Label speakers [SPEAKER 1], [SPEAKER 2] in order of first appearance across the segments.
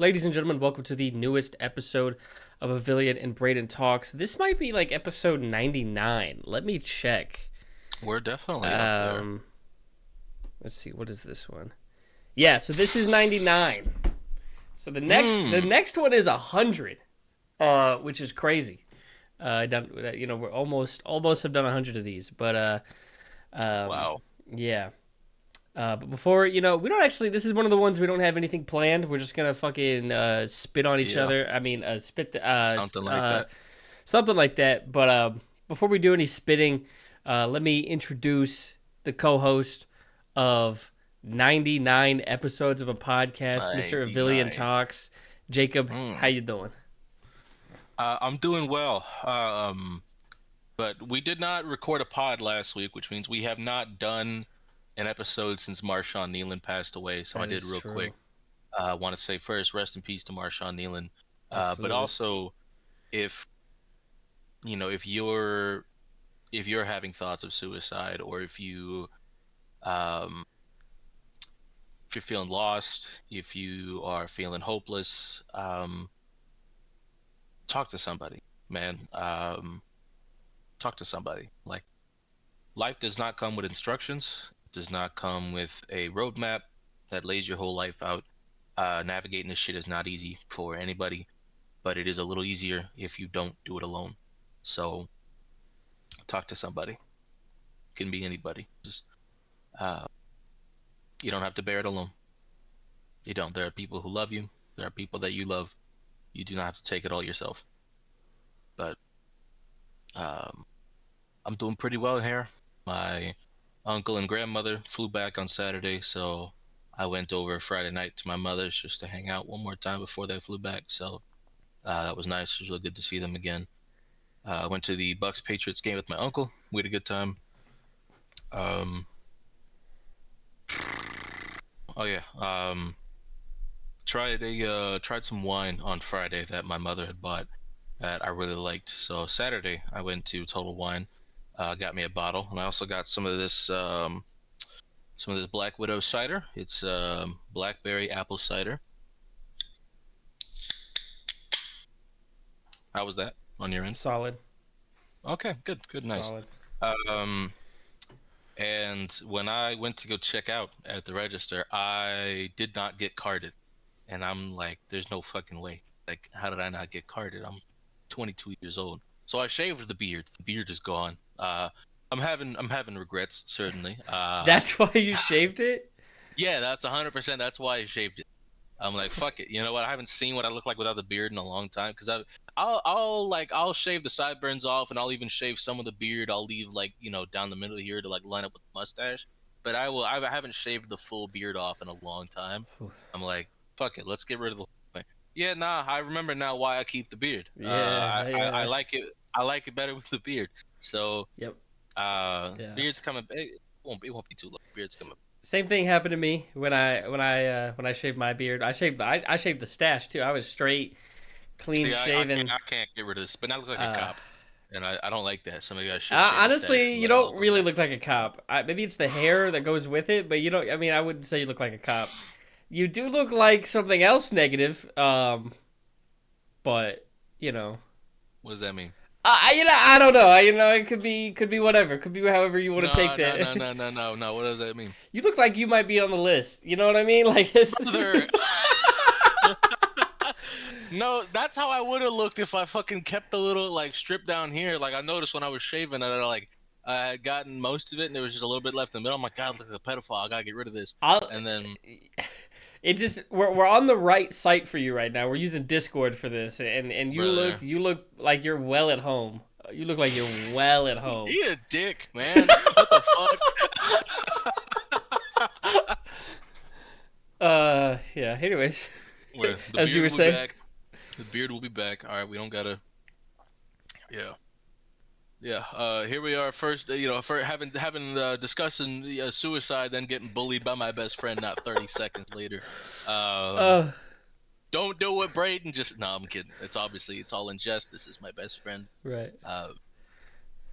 [SPEAKER 1] Ladies and gentlemen, welcome to the newest episode of Avillion and Brayden Talks. This might be like episode 99. Let me check.
[SPEAKER 2] We're definitely up there.
[SPEAKER 1] Let's see, what is this one? Yeah, so this is 99. So the next one is 100, which is crazy. We're almost have done 100 of these, but
[SPEAKER 2] Wow.
[SPEAKER 1] yeah. But before, we don't actually, this is one of the ones we don't have anything planned. We're just going to fucking spit on each other. I mean,
[SPEAKER 2] Something like that.
[SPEAKER 1] Something like that. But before we do any spitting, let me introduce the co-host of 99 episodes of a podcast, Mr. Avillion Talks. Jacob, how you doing?
[SPEAKER 2] I'm doing well. But we did not record a pod last week, which means we have not done an episode since Marshawn Nealon passed away. So I did real quick. I want to say first, rest in peace to Marshawn Nealon. But also, if you're having thoughts of suicide, or if you're feeling lost, if you are feeling hopeless, talk to somebody, man. Talk to somebody. Like, life does not come with instructions. It does not come with a roadmap that lays your whole life out. Navigating this shit is not easy for anybody, but it is a little easier if you don't do it alone. So talk to somebody. It can be anybody. Just you don't have to bear it alone. You don't. There are people who love you. There are people that you love. You do not have to take it all yourself. But I'm doing pretty well here. My uncle and grandmother flew back on Saturday, so I went over Friday night to my mother's just to hang out one more time before they flew back. So that was nice. It was really good to see them again. I went to the Bucks Patriots game with my uncle. We had a good time. Tried some wine on Friday that my mother had bought that I really liked. So Saturday I went to Total Wine, got me a bottle, and I also got some of this Black Widow cider. It's blackberry apple cider. How was that on your end?
[SPEAKER 1] Solid.
[SPEAKER 2] Okay, good, nice.
[SPEAKER 1] Solid.
[SPEAKER 2] And when I went to go check out at the register, I did not get carded, and I'm like, there's no fucking way. Like, how did I not get carded? I'm 22 years old. So I shaved the beard. The beard is gone. I'm having regrets, certainly.
[SPEAKER 1] That's why you shaved it?
[SPEAKER 2] Yeah, that's 100%. That's why I shaved it. I'm like, fuck it. You know what? I haven't seen what I look like without the beard in a long time. Because I'll shave the sideburns off, and I'll even shave some of the beard. I'll leave down the middle here to line up with the mustache. But I haven't shaved the full beard off in a long time. I'm like, fuck it. Let's get rid of the whole thing. Yeah, nah. I remember now why I keep the beard. I like it. I like it better with the beard. So
[SPEAKER 1] yep.
[SPEAKER 2] Beard's coming. It won't be too long. Beard's coming.
[SPEAKER 1] Same thing happened to me when I shaved my beard. I shaved the stash too. I was straight, clean shaven.
[SPEAKER 2] I can't get rid of this, but I look like a cop, and I don't like that. So maybe I should.
[SPEAKER 1] Honestly, you don't really look like a cop. Maybe it's the hair that goes with it, but you don't. I mean, I wouldn't say you look like a cop. You do look like something else negative. But
[SPEAKER 2] What does that mean?
[SPEAKER 1] I don't know. It could be whatever. It could be however you want to take that.
[SPEAKER 2] No. What does that mean?
[SPEAKER 1] You look like you might be on the list. You know what I mean? Like this.
[SPEAKER 2] No, that's how I would have looked if I fucking kept the little strip down here. Like I noticed when I was shaving that I had gotten most of it and there was just a little bit left in the middle. I'm like, God, look like a pedophile. I gotta get rid of this. And then.
[SPEAKER 1] It just we're on the right site for you right now. We're using Discord for this, and you look like you're well at home. You look like you're well at home.
[SPEAKER 2] Eat a dick, man. What the fuck?
[SPEAKER 1] Yeah. Anyways,
[SPEAKER 2] as you were saying, the beard will be back. All right, we don't gotta. Yeah. Here we are. First, for having discussing suicide, then getting bullied by my best friend. Not 30 seconds later. Don't do what Brayden just. No, I'm kidding. It's all in jest. This is my best friend.
[SPEAKER 1] Right.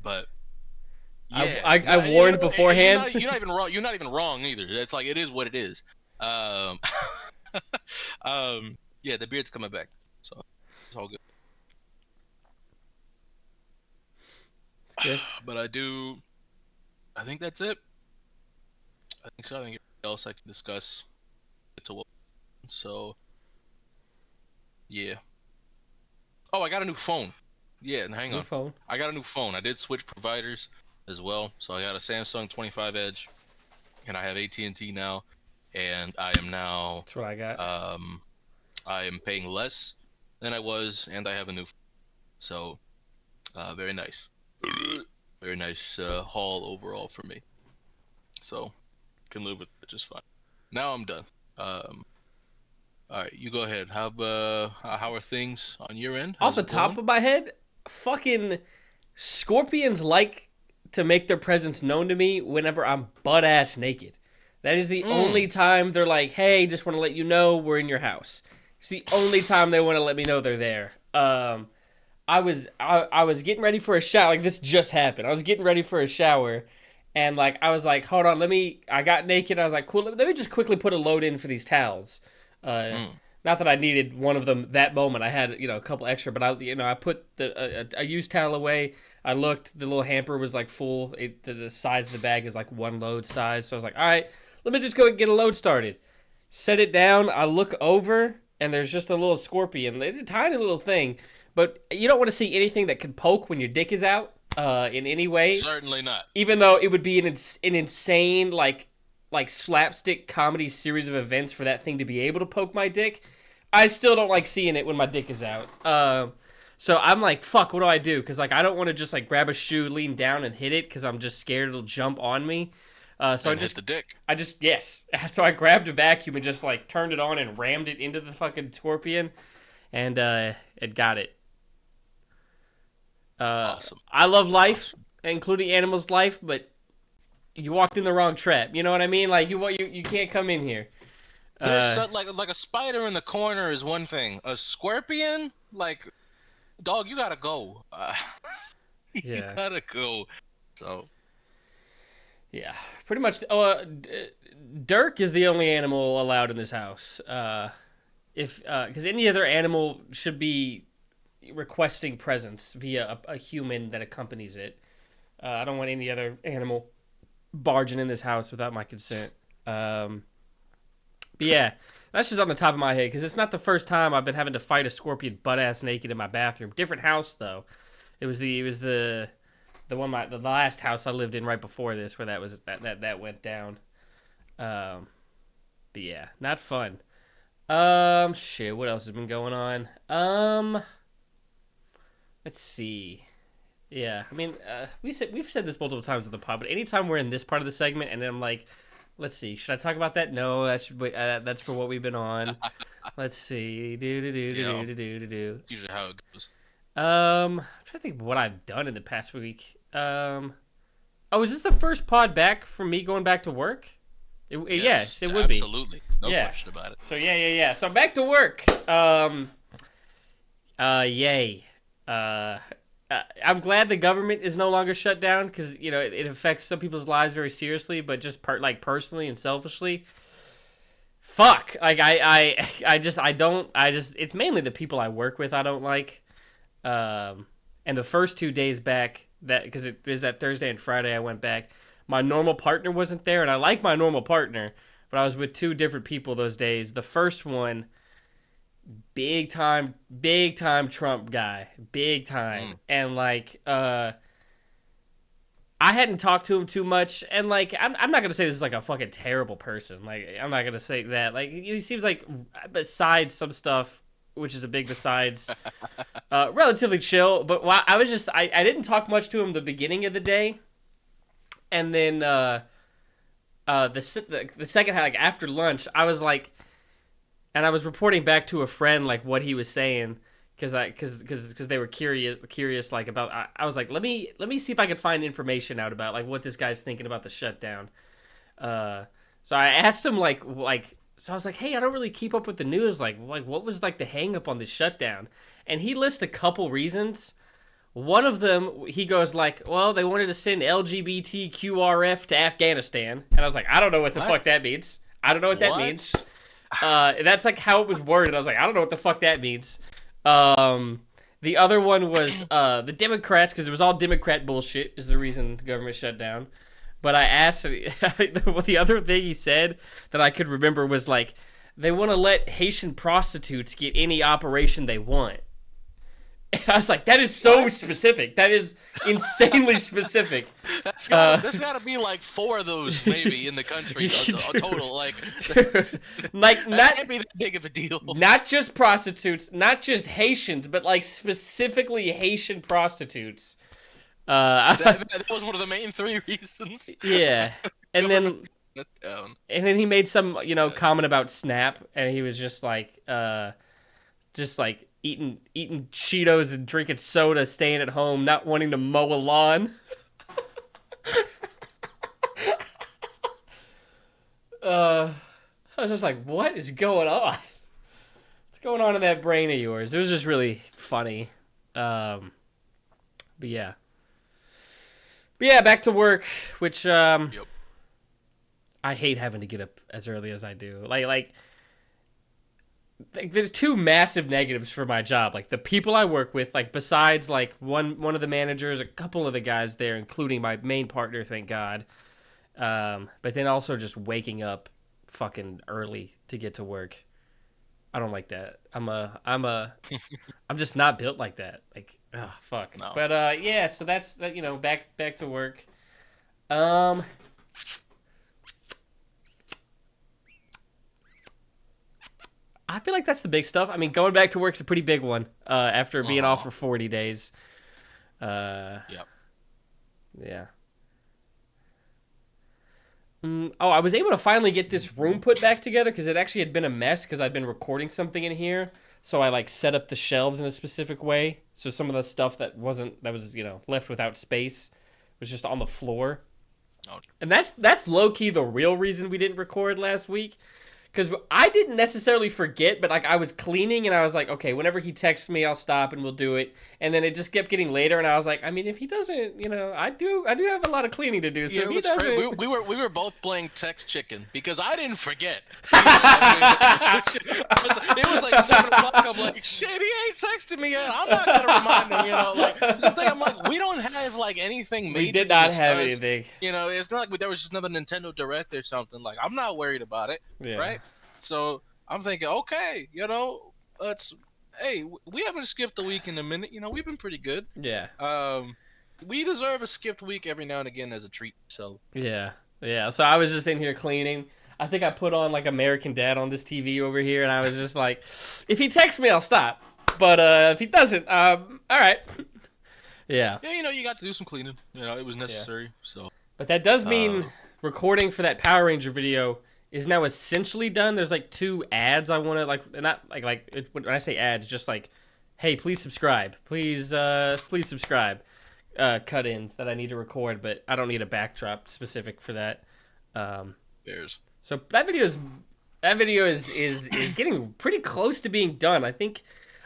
[SPEAKER 2] But yeah,
[SPEAKER 1] I warned beforehand.
[SPEAKER 2] You're not even wrong. You're not even wrong either. It's like it is what it is. Yeah, the beard's coming back, so it's all good.
[SPEAKER 1] It's good.
[SPEAKER 2] But I think that's it. I think so. I think anything else I can discuss. It's a so yeah. Oh, I got a new phone. Yeah, and hang
[SPEAKER 1] New
[SPEAKER 2] on.
[SPEAKER 1] phone.
[SPEAKER 2] I got a new phone. I did switch providers as well. So I got a Samsung 25 Edge, and I have AT&T now, and I am now
[SPEAKER 1] That's what I got.
[SPEAKER 2] I am paying less than I was, and I have a new phone. So very nice. Very nice haul overall for me. So can live with it just fine. Now I'm done. All right, you go ahead. How are things on your end?
[SPEAKER 1] Off
[SPEAKER 2] How's
[SPEAKER 1] the
[SPEAKER 2] it
[SPEAKER 1] top
[SPEAKER 2] going?
[SPEAKER 1] of my head, fucking scorpions like to make their presence known to me whenever I'm butt ass naked. That is the only time they're like, "Hey, just want to let you know we're in your house." It's the only time they want to let me know they're there. I was getting ready for a shower. Like this just happened. I was getting ready for a shower, and like I was like, hold on, let me. I got naked. I was like, cool. Let me just quickly put a load in for these towels. Not that I needed one of them that moment. I had a couple extra, but I put a used towel away. I looked. The little hamper was like full. The size of the bag is like one load size. So I was like, all right, let me just go get a load started. Set it down. I look over, and there's just a little scorpion. It's a tiny little thing. But you don't want to see anything that could poke when your dick is out in any way.
[SPEAKER 2] Certainly not.
[SPEAKER 1] Even though it would be an insane like slapstick comedy series of events for that thing to be able to poke my dick, I still don't like seeing it when my dick is out. So I'm like, fuck, what do I do? Because like I don't want to just like grab a shoe, lean down, and hit it because I'm just scared it'll jump on me. So
[SPEAKER 2] And hit the dick.
[SPEAKER 1] Yes. So I grabbed a vacuum and just like turned it on and rammed it into the fucking scorpion, and it got it.
[SPEAKER 2] Awesome.
[SPEAKER 1] I love life, including animals' life, but you walked in the wrong trap. You know what I mean? Like you can't come in here.
[SPEAKER 2] Like a spider in the corner is one thing. A scorpion, like, dog, you gotta go. You
[SPEAKER 1] Yeah.
[SPEAKER 2] gotta go. So
[SPEAKER 1] Yeah, pretty much. Dirk is the only animal allowed in this house. Because any other animal should be requesting presence via a human that accompanies it. I don't want any other animal barging in this house without my consent. But yeah, that's just on the top of my head because it's not the first time I've been having to fight a scorpion butt ass naked in my bathroom. Different house though. It was the last house I lived in right before this where that went down. But yeah, not fun. Shit. What else has been going on? Let's see. Yeah, I mean, we've said this multiple times on the pod, but anytime we're in this part of the segment, and then I'm like, let's see, should I talk about that? No, that's for what we've been on. Let's see, do.
[SPEAKER 2] it's usually how it goes.
[SPEAKER 1] I'm trying to think of what I've done in the past week. Is this the first pod back from me going back to work? Yes, it would be.
[SPEAKER 2] Absolutely, no question about it.
[SPEAKER 1] So yeah. So I'm back to work. Yay. I'm glad the government is no longer shut down because it affects some people's lives very seriously, but just personally and selfishly, fuck. Like it's mainly the people I work with I don't like. And the first 2 days back, that because it is that Thursday and Friday I went back, my normal partner wasn't there, and I like my normal partner, but I was with two different people those days. The first one, big time Trump guy, big time. And like I hadn't talked to him too much, and like I'm not gonna say this is like a fucking terrible person, like I'm not gonna say that, like he seems like, besides some stuff, which is a big besides, relatively chill. But I didn't talk much to him the beginning of the day, and then the second, like after lunch, I was like, and I was reporting back to a friend like what he was saying because they were curious like about. I was like, let me see if I can find information out about like what this guy's thinking about the shutdown. So I asked him like so I was like, hey, I don't really keep up with the news. Like what was like the hang up on this shutdown? And he lists a couple reasons. One of them, he goes like, well, they wanted to send LGBTQRF to Afghanistan. And I was like, I don't know what the fuck that means. I don't know what that means. That's like how it was worded. I was like, I don't know what the fuck that means. The other one was the Democrats, because it was all Democrat bullshit is the reason the government shut down. But I asked, the other thing he said that I could remember was like, they want to let Haitian prostitutes get any operation they want. And I was like, that is so specific. That is insanely specific.
[SPEAKER 2] There's gotta be like 4 of those maybe in the country, a total. Like,
[SPEAKER 1] dude, like
[SPEAKER 2] that
[SPEAKER 1] not
[SPEAKER 2] can't be that big of a deal.
[SPEAKER 1] not just prostitutes, not just Haitians, but like specifically Haitian prostitutes.
[SPEAKER 2] That was one of the main 3 reasons.
[SPEAKER 1] Yeah, and then
[SPEAKER 2] Down.
[SPEAKER 1] and then he made some comment about Snap, and he was just like eating Cheetos and drinking soda, staying at home, not wanting to mow a lawn. I was just like, what is going on? What's going on in that brain of yours? It was just really funny. But yeah. But yeah, back to work, which
[SPEAKER 2] Yep.
[SPEAKER 1] I hate having to get up as early as I do. Like there's 2 massive negatives for my job. Like the people I work with, like besides like one of the managers, a couple of the guys there, including my main partner, thank God. But then also just waking up fucking early to get to work. I don't like that. I'm just not built like that. Like, oh fuck.
[SPEAKER 2] No.
[SPEAKER 1] But yeah, so that's that. Back to work. I feel like that's the big stuff. I mean, going back to work's a pretty big one. After being off for 40 days.
[SPEAKER 2] Yep.
[SPEAKER 1] Yeah. I was able to finally get this room put back together because it actually had been a mess because I'd been recording something in here. So I like set up the shelves in a specific way. So some of the stuff that was left without space was just on the floor.
[SPEAKER 2] Oh.
[SPEAKER 1] And that's low key the real reason we didn't record last week. Because I didn't necessarily forget, but like I was cleaning and I was like, okay, whenever he texts me, I'll stop and we'll do it. And then it just kept getting later, and I was like, I mean, if he doesn't, I do have a lot of cleaning to do. So if he doesn't,
[SPEAKER 2] we were both playing text chicken because I didn't forget. It was like 7:00. I'm like, shit, he ain't texted me yet. I'm not gonna remind him. Like something. I'm like, we don't have like anything major.
[SPEAKER 1] We did not have anything.
[SPEAKER 2] It's not like there was just another Nintendo Direct or something. Like, I'm not worried about it.
[SPEAKER 1] Yeah.
[SPEAKER 2] Right. So I'm thinking, okay, we haven't skipped a week in a minute. We've been pretty good.
[SPEAKER 1] Yeah.
[SPEAKER 2] We deserve a skipped week every now and again as a treat. So
[SPEAKER 1] yeah. So I was just in here cleaning. I think I put on like American Dad on this TV over here, and I was just like, if he texts me, I'll stop. But if he doesn't, all right. Yeah.
[SPEAKER 2] Yeah, you got to do some cleaning. It was necessary. Yeah. So.
[SPEAKER 1] But that does mean recording for that Power Ranger video is now essentially done. There's like 2 ads I want to not when I say ads, just like, hey, please subscribe, please subscribe, cut-ins that I need to record, but I don't need a backdrop specific for that.
[SPEAKER 2] Bears.
[SPEAKER 1] So that video is getting pretty close to being done. I think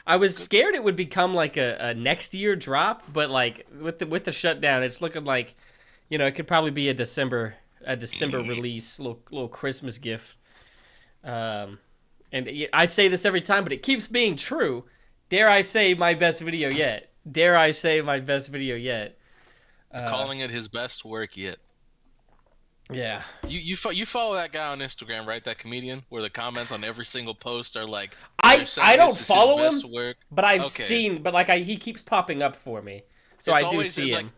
[SPEAKER 1] I was scared it would become like a next year drop, but like with the shutdown, it's looking like, it could probably be a December release, little Christmas gift. And I say this every time, but it keeps being true. Dare I say my best video yet?
[SPEAKER 2] Calling it his best work yet.
[SPEAKER 1] Yeah.
[SPEAKER 2] You follow that guy on Instagram, right? That comedian, where the comments on every single post are like,
[SPEAKER 1] I don't follow him, but I've
[SPEAKER 2] Okay.
[SPEAKER 1] seen, but like he keeps popping up for me, so
[SPEAKER 2] It's
[SPEAKER 1] I do
[SPEAKER 2] always,
[SPEAKER 1] see
[SPEAKER 2] like,
[SPEAKER 1] him.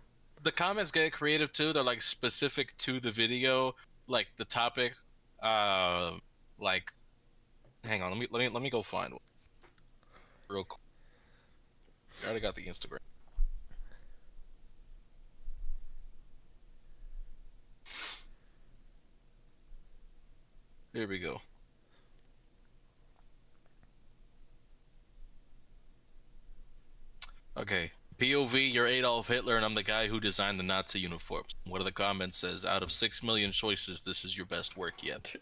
[SPEAKER 2] the comments get creative too. They're like specific to the video, like the topic. Like, hang on, let me go find one real quick. I already got the Instagram. Here we go. Okay. POV, you're Adolf Hitler, and I'm the guy who designed the Nazi uniforms. One of the comments says, out of 6 million choices, this is your best work yet.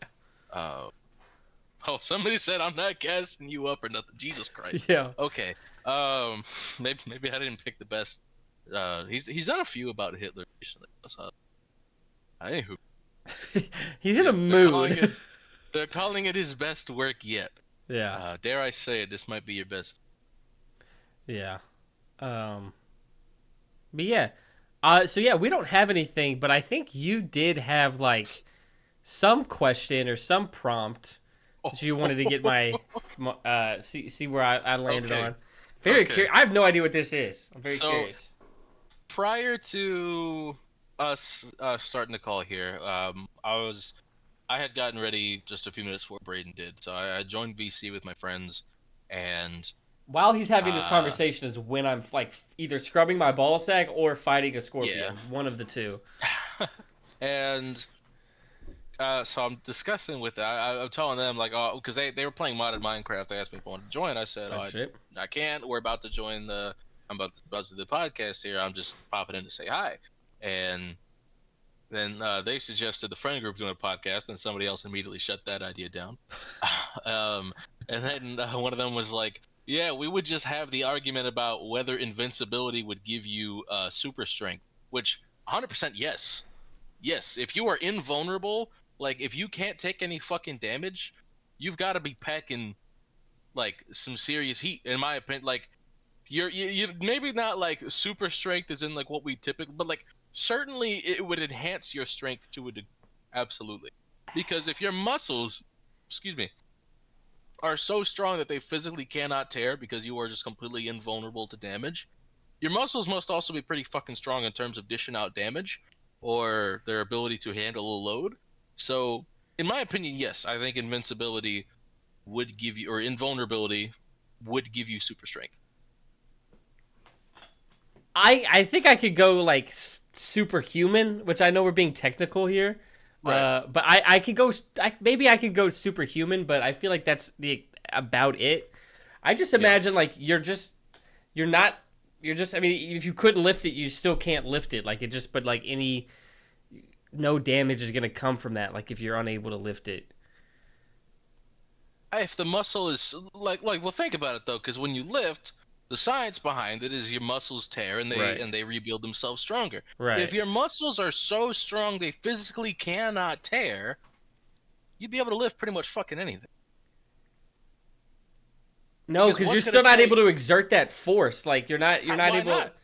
[SPEAKER 2] Somebody said, I'm not gassing you up or nothing. Jesus Christ.
[SPEAKER 1] Yeah.
[SPEAKER 2] Okay. Maybe I didn't pick the best. He's done a few about Hitler recently. Anywho.
[SPEAKER 1] He's in a mood.
[SPEAKER 2] They're calling it his best work yet.
[SPEAKER 1] Yeah.
[SPEAKER 2] Dare I say it? This might be your best.
[SPEAKER 1] Yeah. Um. But yeah. So yeah, we don't have anything, but I think you did have like some question or some prompt that you wanted to get see where I landed
[SPEAKER 2] Okay.
[SPEAKER 1] on. Very
[SPEAKER 2] Okay.
[SPEAKER 1] curious. I have no idea what this is. I'm very
[SPEAKER 2] So
[SPEAKER 1] curious.
[SPEAKER 2] prior to us starting the call here, I had gotten ready just a few minutes before Brayden did, so I joined VC with my friends, and
[SPEAKER 1] While he's having this
[SPEAKER 2] uh,
[SPEAKER 1] conversation is when I'm like either scrubbing my ball sack or fighting a
[SPEAKER 2] yeah,
[SPEAKER 1] scorpion. One of the two.
[SPEAKER 2] and so I'm discussing with I'm telling them like, oh, because they were playing modded Minecraft. They asked me if I wanted to join. I said,
[SPEAKER 1] Type
[SPEAKER 2] oh,
[SPEAKER 1] shit.
[SPEAKER 2] I can't. We're about to join the. I'm about to do the podcast here. I'm just popping in to say hi, and then they suggested the friend group doing a podcast, and somebody else immediately shut that idea down. um, and then one of them was like, "Yeah, we would just have the argument about whether invincibility would give you super strength." Which 100% yes, yes. If you are invulnerable, like if you can't take any fucking damage, you've got to be packing like some serious heat, in my opinion. Like you maybe not like super strength is in like what we typically, but like certainly it would enhance your strength to a degree. Absolutely, because if your muscles, excuse me, are so strong that they physically cannot tear because you are just completely invulnerable to damage, your muscles must also be pretty fucking strong in terms of dishing out damage or their ability to handle a load. So in my opinion, yes, I think invincibility would give you, or invulnerability would give you super strength.
[SPEAKER 1] I think I could go like superhuman, which I know we're being technical here.
[SPEAKER 2] Right.
[SPEAKER 1] But I could go. Maybe I could go superhuman, but I feel like that's the about it. I just
[SPEAKER 2] Yeah.
[SPEAKER 1] imagine like you're not you're just. I mean, if you couldn't lift it, you still can't lift it. Like it just, but like no damage is gonna come from that. Like if you're unable to lift it.
[SPEAKER 2] If the muscle is well, think about it though, because when you lift, the science behind it is your muscles tear and
[SPEAKER 1] Right.
[SPEAKER 2] they rebuild themselves stronger. If
[SPEAKER 1] Right.
[SPEAKER 2] your muscles are so strong they physically cannot tear, you'd be able to lift pretty much fucking anything.
[SPEAKER 1] No, because you're
[SPEAKER 2] what's
[SPEAKER 1] still
[SPEAKER 2] gonna
[SPEAKER 1] not
[SPEAKER 2] take?
[SPEAKER 1] able to exert that force. Like you're not
[SPEAKER 2] Why
[SPEAKER 1] able.
[SPEAKER 2] not?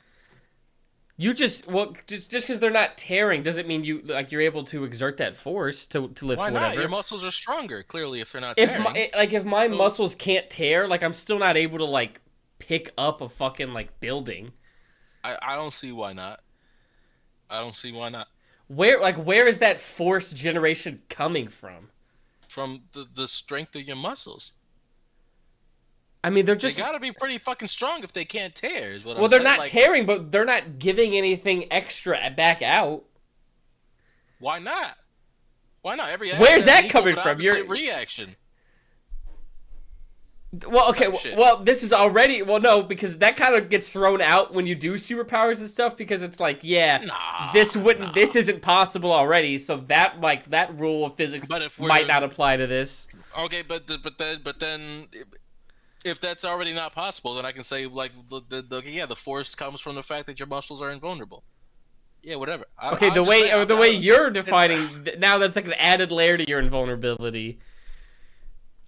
[SPEAKER 1] You just because they're not tearing doesn't mean you're able to exert that force to lift
[SPEAKER 2] Why not? Your
[SPEAKER 1] whatever.
[SPEAKER 2] muscles are stronger clearly if they're not
[SPEAKER 1] If
[SPEAKER 2] tearing.
[SPEAKER 1] my
[SPEAKER 2] So
[SPEAKER 1] muscles can't tear, like I'm still not able to like pick up a fucking like building.
[SPEAKER 2] I don't see why not. I don't see why not.
[SPEAKER 1] Where is that force generation coming from?
[SPEAKER 2] From the strength of your muscles.
[SPEAKER 1] I mean, they're
[SPEAKER 2] They
[SPEAKER 1] just
[SPEAKER 2] gotta be pretty fucking strong if they can't tear, is what
[SPEAKER 1] well,
[SPEAKER 2] I'm
[SPEAKER 1] they're
[SPEAKER 2] saying.
[SPEAKER 1] not
[SPEAKER 2] Like,
[SPEAKER 1] tearing, but they're not giving anything extra back out.
[SPEAKER 2] why not? Why not? Every action
[SPEAKER 1] Where's
[SPEAKER 2] has an
[SPEAKER 1] that
[SPEAKER 2] equal
[SPEAKER 1] coming
[SPEAKER 2] but
[SPEAKER 1] from?
[SPEAKER 2] opposite reaction.
[SPEAKER 1] Well, okay.
[SPEAKER 2] Type shit.
[SPEAKER 1] Well, this is already no, because that kind of gets thrown out when you do superpowers and stuff because it's like, yeah,
[SPEAKER 2] Nah.
[SPEAKER 1] this isn't possible already, so that rule of physics
[SPEAKER 2] But if
[SPEAKER 1] might
[SPEAKER 2] we're
[SPEAKER 1] not apply to this.
[SPEAKER 2] okay, but then if that's already not possible, then I can say like the force comes from the fact that your muscles are invulnerable. Yeah, whatever.
[SPEAKER 1] Okay,
[SPEAKER 2] I'm just saying,
[SPEAKER 1] the way you're defining now, that's like an added layer to your invulnerability.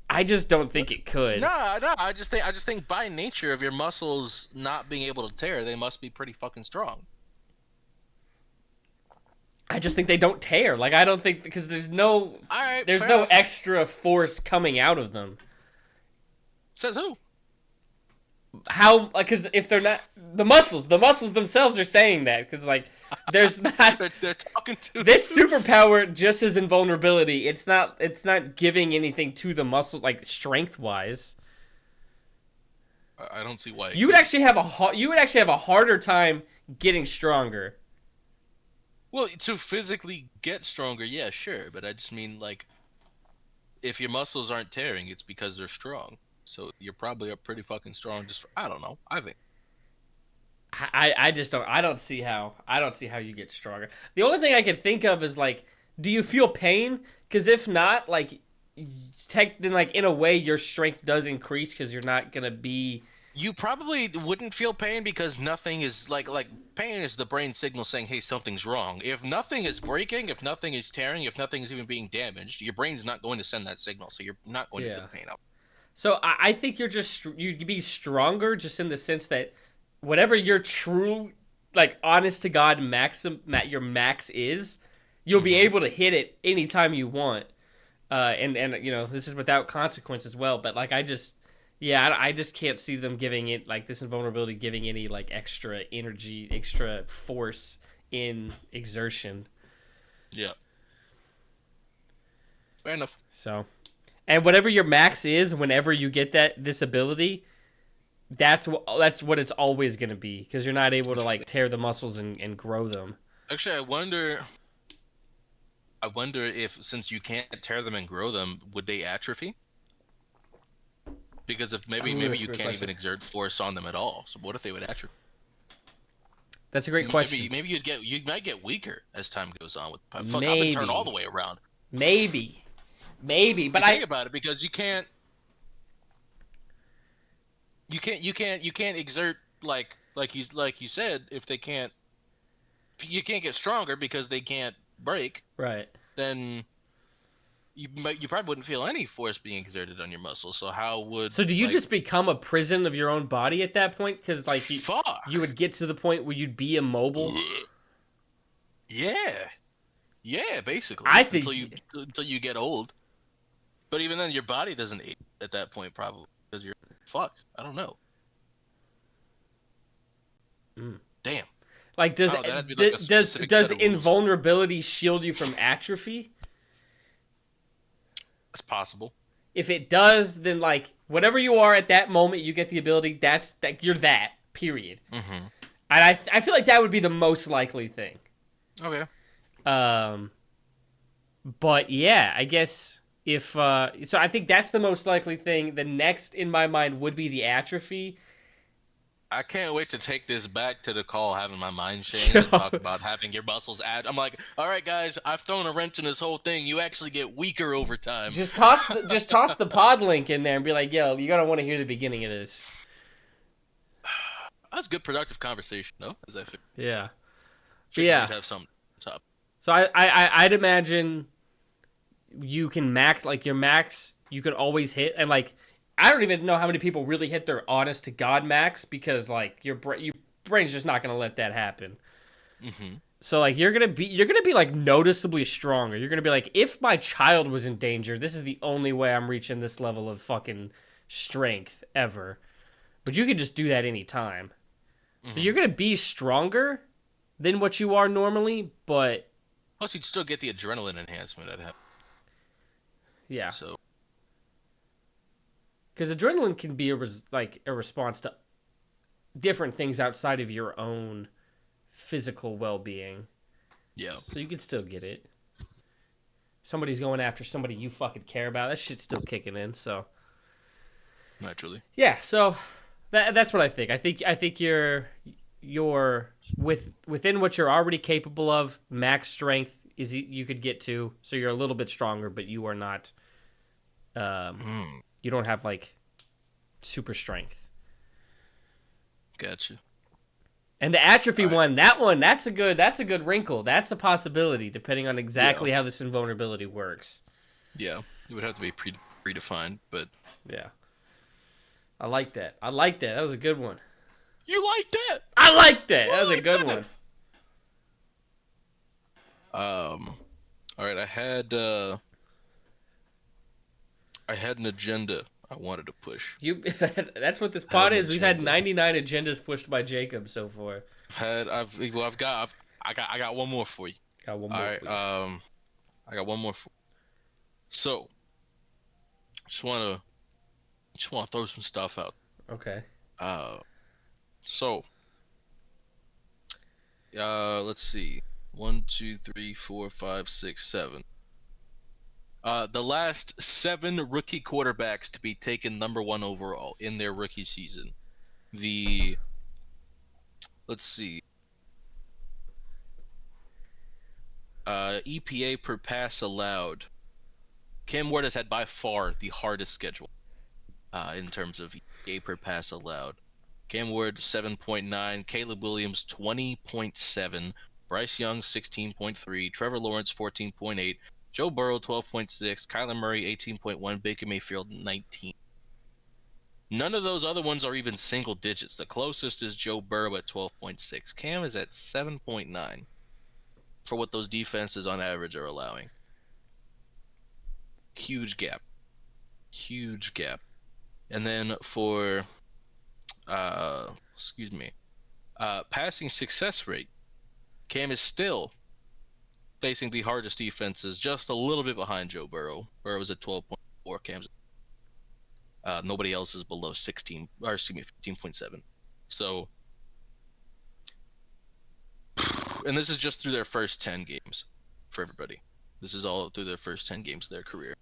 [SPEAKER 1] I just don't think it could.
[SPEAKER 2] no. I just think by nature of your muscles not being able to tear, they must be pretty fucking strong.
[SPEAKER 1] I just think they don't tear. Like I don't think because
[SPEAKER 2] All right,
[SPEAKER 1] there's
[SPEAKER 2] fair
[SPEAKER 1] no
[SPEAKER 2] enough.
[SPEAKER 1] extra force coming out of them.
[SPEAKER 2] Says who?
[SPEAKER 1] How because if they're not the muscles themselves are saying that because like there's not
[SPEAKER 2] They're talking to
[SPEAKER 1] this superpower just as invulnerability. It's not giving anything to the muscle like strength wise.
[SPEAKER 2] I don't see why.
[SPEAKER 1] You would actually have a harder time getting stronger.
[SPEAKER 2] Well, to physically get stronger, yeah, sure, but I just mean like if your muscles aren't tearing, it's because they're strong. So you're probably up pretty fucking strong. I don't know. I think.
[SPEAKER 1] I just don't see how you get stronger. The only thing I can think of is like, do you feel pain? Because if not, like, then like in a way your strength does increase because you're not gonna be
[SPEAKER 2] You probably wouldn't feel pain because nothing is like pain is the brain signal saying, "Hey, something's wrong." If nothing is breaking, if nothing is tearing, if nothing is even being damaged, your brain's not going to send that signal, so you're not going to feel
[SPEAKER 1] Yeah.
[SPEAKER 2] the pain out.
[SPEAKER 1] So I think you'd be stronger just in the sense that whatever your true, like, honest to God your max is, you'll be able to hit it anytime you want. And you know, this is without consequence as well. But like, I just can't see them giving it, like, this invulnerability giving any like extra energy, extra force in exertion.
[SPEAKER 2] Yeah. Fair enough.
[SPEAKER 1] So, and whatever your max is, whenever you get this ability, that's what it's always going to be, because you're not able to like tear the muscles and grow them.
[SPEAKER 2] Actually, I wonder if, since you can't tear them and grow them, would they atrophy? Because if maybe
[SPEAKER 1] That's a
[SPEAKER 2] you
[SPEAKER 1] great
[SPEAKER 2] can't
[SPEAKER 1] question.
[SPEAKER 2] even exert force on them at all. So what if they would atrophy?
[SPEAKER 1] That's a great question.
[SPEAKER 2] Maybe you might get weaker as time goes on. Fuck, I've
[SPEAKER 1] Maybe.
[SPEAKER 2] been turned all the way around.
[SPEAKER 1] Maybe, but
[SPEAKER 2] Think about it, because you can't exert like you said, if you can't get stronger because they can't break,
[SPEAKER 1] right.
[SPEAKER 2] then you probably wouldn't feel any force being exerted on your muscles. So how would
[SPEAKER 1] So do you just become a prison of your own body at that point? Because like
[SPEAKER 2] fuck?
[SPEAKER 1] you would get to the point where you'd be immobile.
[SPEAKER 2] Yeah, basically.
[SPEAKER 1] I think
[SPEAKER 2] until you get old. But even then, your body doesn't age at that point, probably, because you're fuck. I don't know. Damn.
[SPEAKER 1] like does
[SPEAKER 2] Oh, that'd be like a
[SPEAKER 1] does
[SPEAKER 2] specific set of rules.
[SPEAKER 1] invulnerability shield you from atrophy?
[SPEAKER 2] That's possible.
[SPEAKER 1] If it does, then like whatever you are at that moment, you get the ability. You're that, period.
[SPEAKER 2] Mm-hmm.
[SPEAKER 1] And I feel like that would be the most likely thing.
[SPEAKER 2] Okay.
[SPEAKER 1] But yeah, I guess if so, I think that's the most likely thing. The next in my mind would be the atrophy.
[SPEAKER 2] I can't wait to take this back to the call, having my mind changed, and talk about having your muscles add. I'm like, all right, guys, I've thrown a wrench in this whole thing. You actually get weaker over time.
[SPEAKER 1] Just toss the pod link in there and be like, yo, you're gonna want to hear the beginning of this.
[SPEAKER 2] That's good, productive conversation, though. As I figured.
[SPEAKER 1] Yeah.
[SPEAKER 2] We'd have something top.
[SPEAKER 1] So I'd imagine you can max, like, your max you could always hit, and like I don't even know how many people really hit their honest to God max, because like your brain's just not gonna let that happen.
[SPEAKER 2] Mm-hmm.
[SPEAKER 1] So like you're gonna be like noticeably stronger. You're gonna be like, if my child was in danger, this is the only way I'm reaching this level of fucking strength ever. But you can just do that anytime. Mm-hmm. So you're gonna be stronger than what you are normally, but
[SPEAKER 2] plus you'd still get the adrenaline enhancement I'd have.
[SPEAKER 1] Yeah.
[SPEAKER 2] So.
[SPEAKER 1] Because adrenaline can be a response to different things outside of your own physical well-being.
[SPEAKER 2] Yeah.
[SPEAKER 1] So you could still get it. Somebody's going after somebody you fucking care about. That shit's still kicking in. So.
[SPEAKER 2] Naturally.
[SPEAKER 1] Yeah. So that's what I think. I think you're within what you're already capable of. Max strength is you could get to. So you're a little bit stronger, but you are not. You don't have like super strength.
[SPEAKER 2] Gotcha.
[SPEAKER 1] And the atrophy that's a good wrinkle. That's a possibility depending on exactly how this invulnerability works.
[SPEAKER 2] Yeah, it would have to be predefined, but
[SPEAKER 1] yeah. I like that. That was a good one.
[SPEAKER 2] You like that?
[SPEAKER 1] I like that. That was a good one.
[SPEAKER 2] All right, I had an agenda I wanted to push.
[SPEAKER 1] That's what this pod is. We've had 99 agendas pushed by Jacob so far.
[SPEAKER 2] I got one more for you.
[SPEAKER 1] Got one more. All right,
[SPEAKER 2] I got one more for you. So, just want to throw some stuff out.
[SPEAKER 1] Okay.
[SPEAKER 2] So, let's see. 1, 2, 3, 4, 5, 6, 7. The last 7 rookie quarterbacks to be taken number 1 overall in their rookie season. Let's see. EPA per pass allowed. Cam Ward has had by far the hardest schedule in terms of EPA per pass allowed. Cam Ward 7.9, Caleb Williams 20.7, Bryce Young 16.3, Trevor Lawrence 14.8, Joe Burrow 12.6, Kyler Murray 18.1, Baker Mayfield 19. None of those other ones are even single digits. The closest is Joe Burrow at 12.6. Cam is at 7.9 for what those defenses on average are allowing. Huge gap. Huge gap. And then for passing success rate, Cam is still facing the hardest defenses, just a little bit behind Joe Burrow. Burrow's at 12.4, Cam's nobody else is below 15.7. So, and this is just through their first 10 games for everybody. This is all through their first 10 games of their career.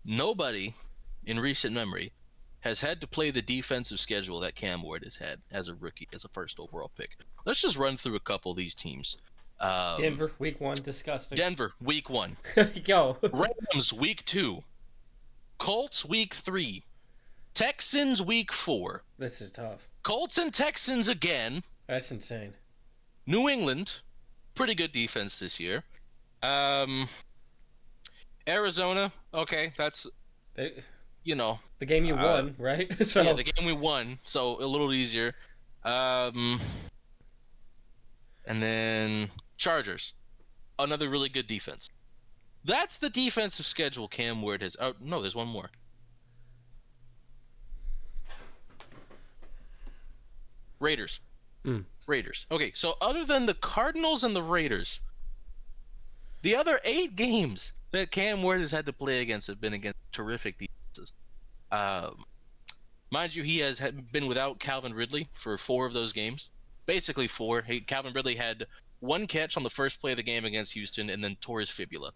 [SPEAKER 2] Nobody in recent memory has had to play the defensive schedule that Cam Ward has had as a rookie, as a first overall pick. Let's just run through a couple of these teams.
[SPEAKER 1] Denver, week 1, disgusting.
[SPEAKER 2] Denver, week 1.
[SPEAKER 1] Go.
[SPEAKER 2] Rams, week 2. Colts, week 3. Texans, week 4.
[SPEAKER 1] This is tough.
[SPEAKER 2] Colts and Texans again.
[SPEAKER 1] That's insane.
[SPEAKER 2] New England, pretty good defense this year. Arizona, okay, that's,
[SPEAKER 1] the
[SPEAKER 2] the
[SPEAKER 1] game you won, right? So
[SPEAKER 2] yeah, the game we won, so a little easier. And then Chargers, another really good defense. That's the defensive schedule Cam Ward has. Oh, no, there's one more. Raiders. Raiders. Okay, so other than the Cardinals and the Raiders, the other 8 games that Cam Ward has had to play against have been against terrific defenses. Mind you, he has been without Calvin Ridley for 4 of those games. Basically 4. Calvin Ridley had 1 catch on the first play of the game against Houston and then tore his fibula.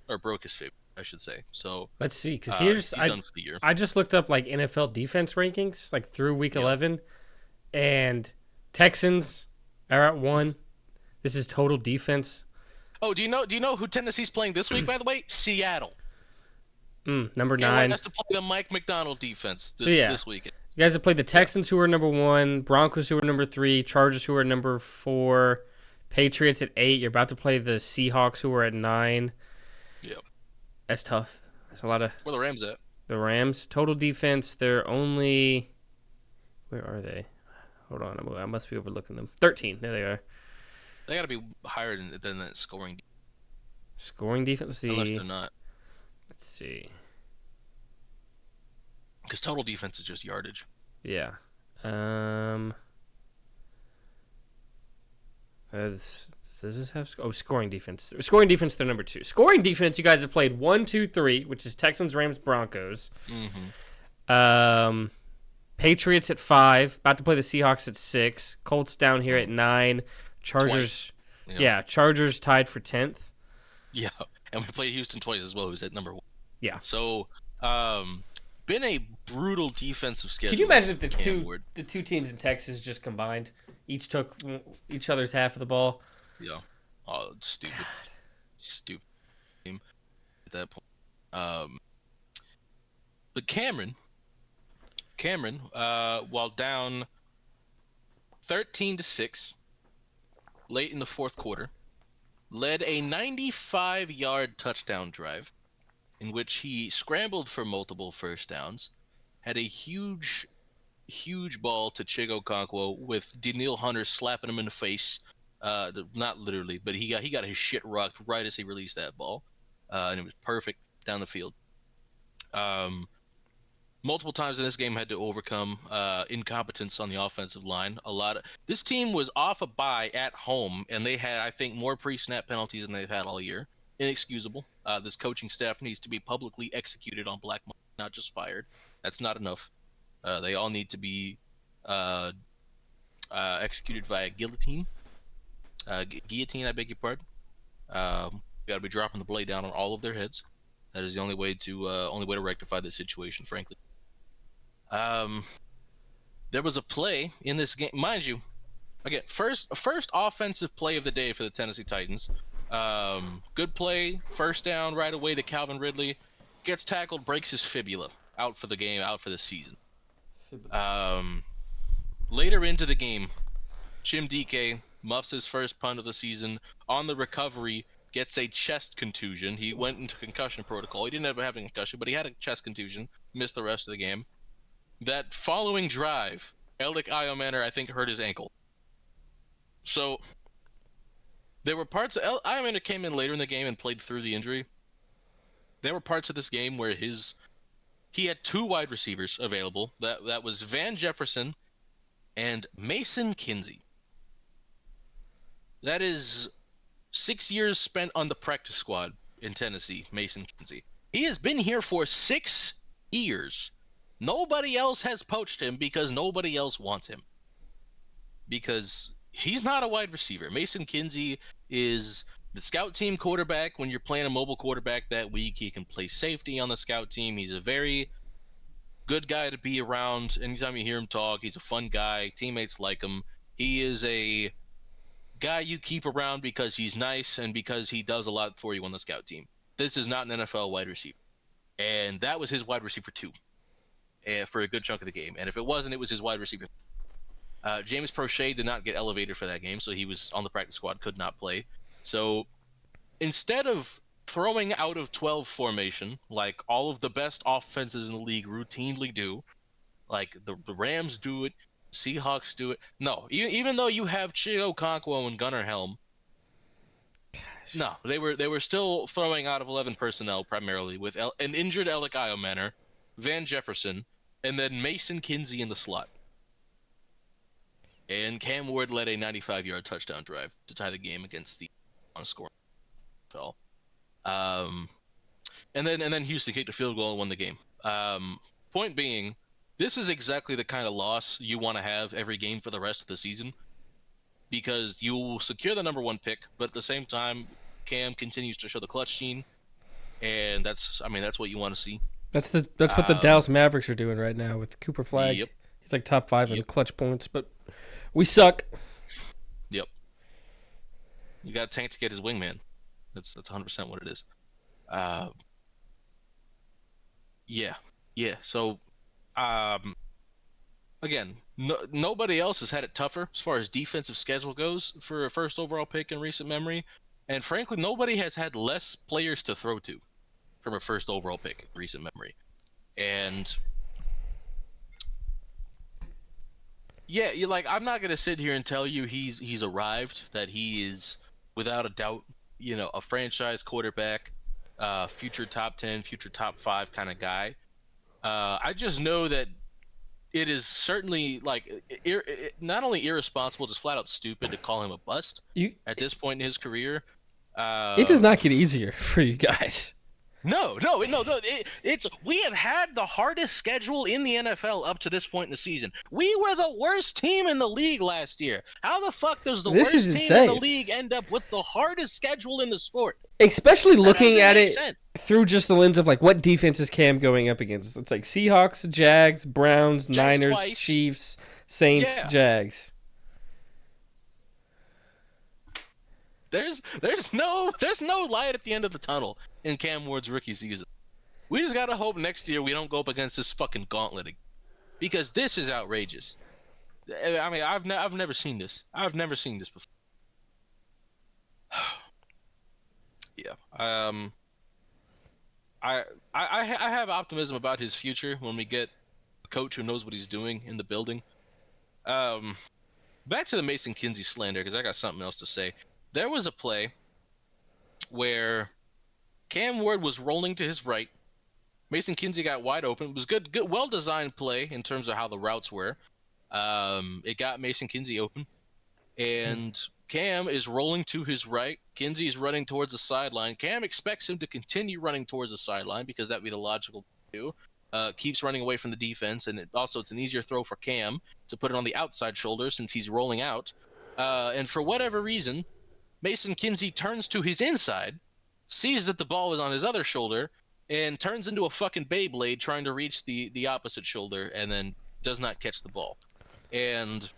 [SPEAKER 2] Or broke his fibula, I should say. So
[SPEAKER 1] let's see, because he's done for the year. I just looked up like NFL defense rankings, like through week 11, and Texans are at 1. This is total defense.
[SPEAKER 2] Oh, do you know who Tennessee's playing this week? By the way, Seattle.
[SPEAKER 1] Number 9.
[SPEAKER 2] Cameron has to play the Mike McDonald defense this weekend.
[SPEAKER 1] You guys have played the Texans, who are number 1, Broncos, who are number 3, Chargers, who are number 4, Patriots at 8. You're about to play the Seahawks, who are at 9.
[SPEAKER 2] Yep.
[SPEAKER 1] That's tough. That's a lot of.
[SPEAKER 2] Where the Rams at?
[SPEAKER 1] The Rams, total defense, they're only. Where are they? Hold on, I must be overlooking them. 13. There they are.
[SPEAKER 2] They got to be higher than that scoring.
[SPEAKER 1] Scoring defense. Let's see.
[SPEAKER 2] Unless they're not.
[SPEAKER 1] Let's see.
[SPEAKER 2] Because total defense is just yardage.
[SPEAKER 1] Yeah. Does this have scoring defense? Scoring defense, they're number 2. Scoring defense, you guys have played 1, 2, 3, which is Texans, Rams, Broncos. Patriots at 5. About to play the Seahawks at 6. Colts down here at 9. Chargers. Chargers tied for 10th. Yeah,
[SPEAKER 2] and we played Houston twice as well, who's at number 1.
[SPEAKER 1] Yeah.
[SPEAKER 2] So, been a brutal defensive schedule.
[SPEAKER 1] Can you imagine if the two teams in Texas just combined, each took each other's half of the ball?
[SPEAKER 2] Yeah. Oh, stupid team at that point. But Cameron, while down 13-6 late in the fourth quarter, led a 95-yard touchdown drive in which he scrambled for multiple first downs, had a huge ball to Chigo Okonkwo with Daniil Hunter slapping him in the face. Not literally, but he got his shit rocked right as he released that ball, and it was perfect down the field. Multiple times in this game had to overcome incompetence on the offensive line. This team was off a bye at home, and they had, I think, more pre-snap penalties than they've had all year. Inexcusable. This coaching staff needs to be publicly executed on Black Monday, not just fired. That's not enough. They all need to be executed via guillotine. Guillotine, I beg your pardon. Got to be dropping the blade down on all of their heads. That is the only way to rectify this situation, frankly. There was a play in this game, mind you. Again, first offensive play of the day for the Tennessee Titans. Good play, first down right away to Calvin Ridley. Gets tackled, breaks his fibula, out for the game, out for the season. Later into the game, Chim DK muffs his first punt of the season. On the recovery, gets a chest contusion. He went into concussion protocol. He didn't end up having a concussion, but he had a chest contusion. Missed the rest of the game. That following drive, Elik Iomanner, I think, hurt his ankle. So there were parts. Iomanner came in later in the game and played through the injury. There were parts of this game where he had 2 wide receivers available. That was Van Jefferson and Mason Kinsey. That is 6 years spent on the practice squad in Tennessee, Mason Kinsey. He has been here for 6 years. Nobody else has poached him because nobody else wants him. Because he's not a wide receiver. Mason Kinsey is the scout team quarterback. When you're playing a mobile quarterback that week, he can play safety on the scout team. He's a very good guy to be around. Anytime you hear him talk, he's a fun guy. Teammates like him. He is a guy you keep around because he's nice and because he does a lot for you on the scout team. This is not an NFL wide receiver. And that was his wide receiver 2 for a good chunk of the game. And if it wasn't, it was his wide receiver. James Prochet did not get elevated for that game, so he was on the practice squad, could not play. So instead of throwing out of 12 formation, like all of the best offenses in the league routinely do, like the Rams do it, Seahawks do it. No, even though you have Chio Okonkwo and Gunnar Helm, no, they were still throwing out of 11 personnel primarily with an injured Elik Iomanner, Van Jefferson, and then Mason Kinsey in the slot. And Cam Ward led a 95-yard touchdown drive to tie the game against the on-score. And then Houston kicked a field goal and won the game. Point being, this is exactly the kind of loss you want to have every game for the rest of the season, because you will secure the number 1 pick, but at the same time, Cam continues to show the clutch gene, and that's what you want to see.
[SPEAKER 1] That's what the Dallas Mavericks are doing right now with Cooper Flag.
[SPEAKER 2] Yep.
[SPEAKER 1] He's like top 5 in clutch points, but we suck.
[SPEAKER 2] Yep. You got a tank to get his wingman. That's 100% what it is. Yeah. So, again, nobody else has had it tougher as far as defensive schedule goes for a first overall pick in recent memory, and frankly, nobody has had less players to throw to from a first overall pick in recent memory. And yeah, I'm not gonna sit here and tell you he's arrived, that he is without a doubt, a franchise quarterback, future top 10, future top 5 kind of guy. I just know that it is certainly not only irresponsible, just flat out stupid to call him a bust at this point in his career.
[SPEAKER 1] It does not get easier for you guys.
[SPEAKER 2] No. We have had the hardest schedule in the NFL up to this point in the season. We were the worst team in the league last year. How the fuck does the worst team in the league end up with the hardest schedule in the sport?
[SPEAKER 1] Especially looking at it through just the lens of what defense is Cam going up against. It's like Seahawks, Jags, Browns, Niners,
[SPEAKER 2] twice.
[SPEAKER 1] Chiefs, Saints, Jags.
[SPEAKER 2] There's no light at the end of the tunnel in Cam Ward's rookie season. We just gotta hope next year we don't go up against this fucking gauntlet again, because this is outrageous. I mean, I've never seen this. I've never seen this before. Yeah. I have optimism about his future when we get a coach who knows what he's doing in the building. Back to the Mason Kinsey slander, because I got something else to say. There was a play where Cam Ward was rolling to his right. Mason Kinsey got wide open. It was good, well-designed play in terms of how the routes were. It got Mason Kinsey open. And Cam is rolling to his right. Kinsey is running towards the sideline. Cam expects him to continue running towards the sideline because that would be the logical thing to do. Keeps running away from the defense, and it's an easier throw for Cam to put it on the outside shoulder since he's rolling out. And for whatever reason, Mason Kinsey turns to his inside, sees that the ball is on his other shoulder, and turns into a fucking Beyblade trying to reach the opposite shoulder, and then does not catch the ball. And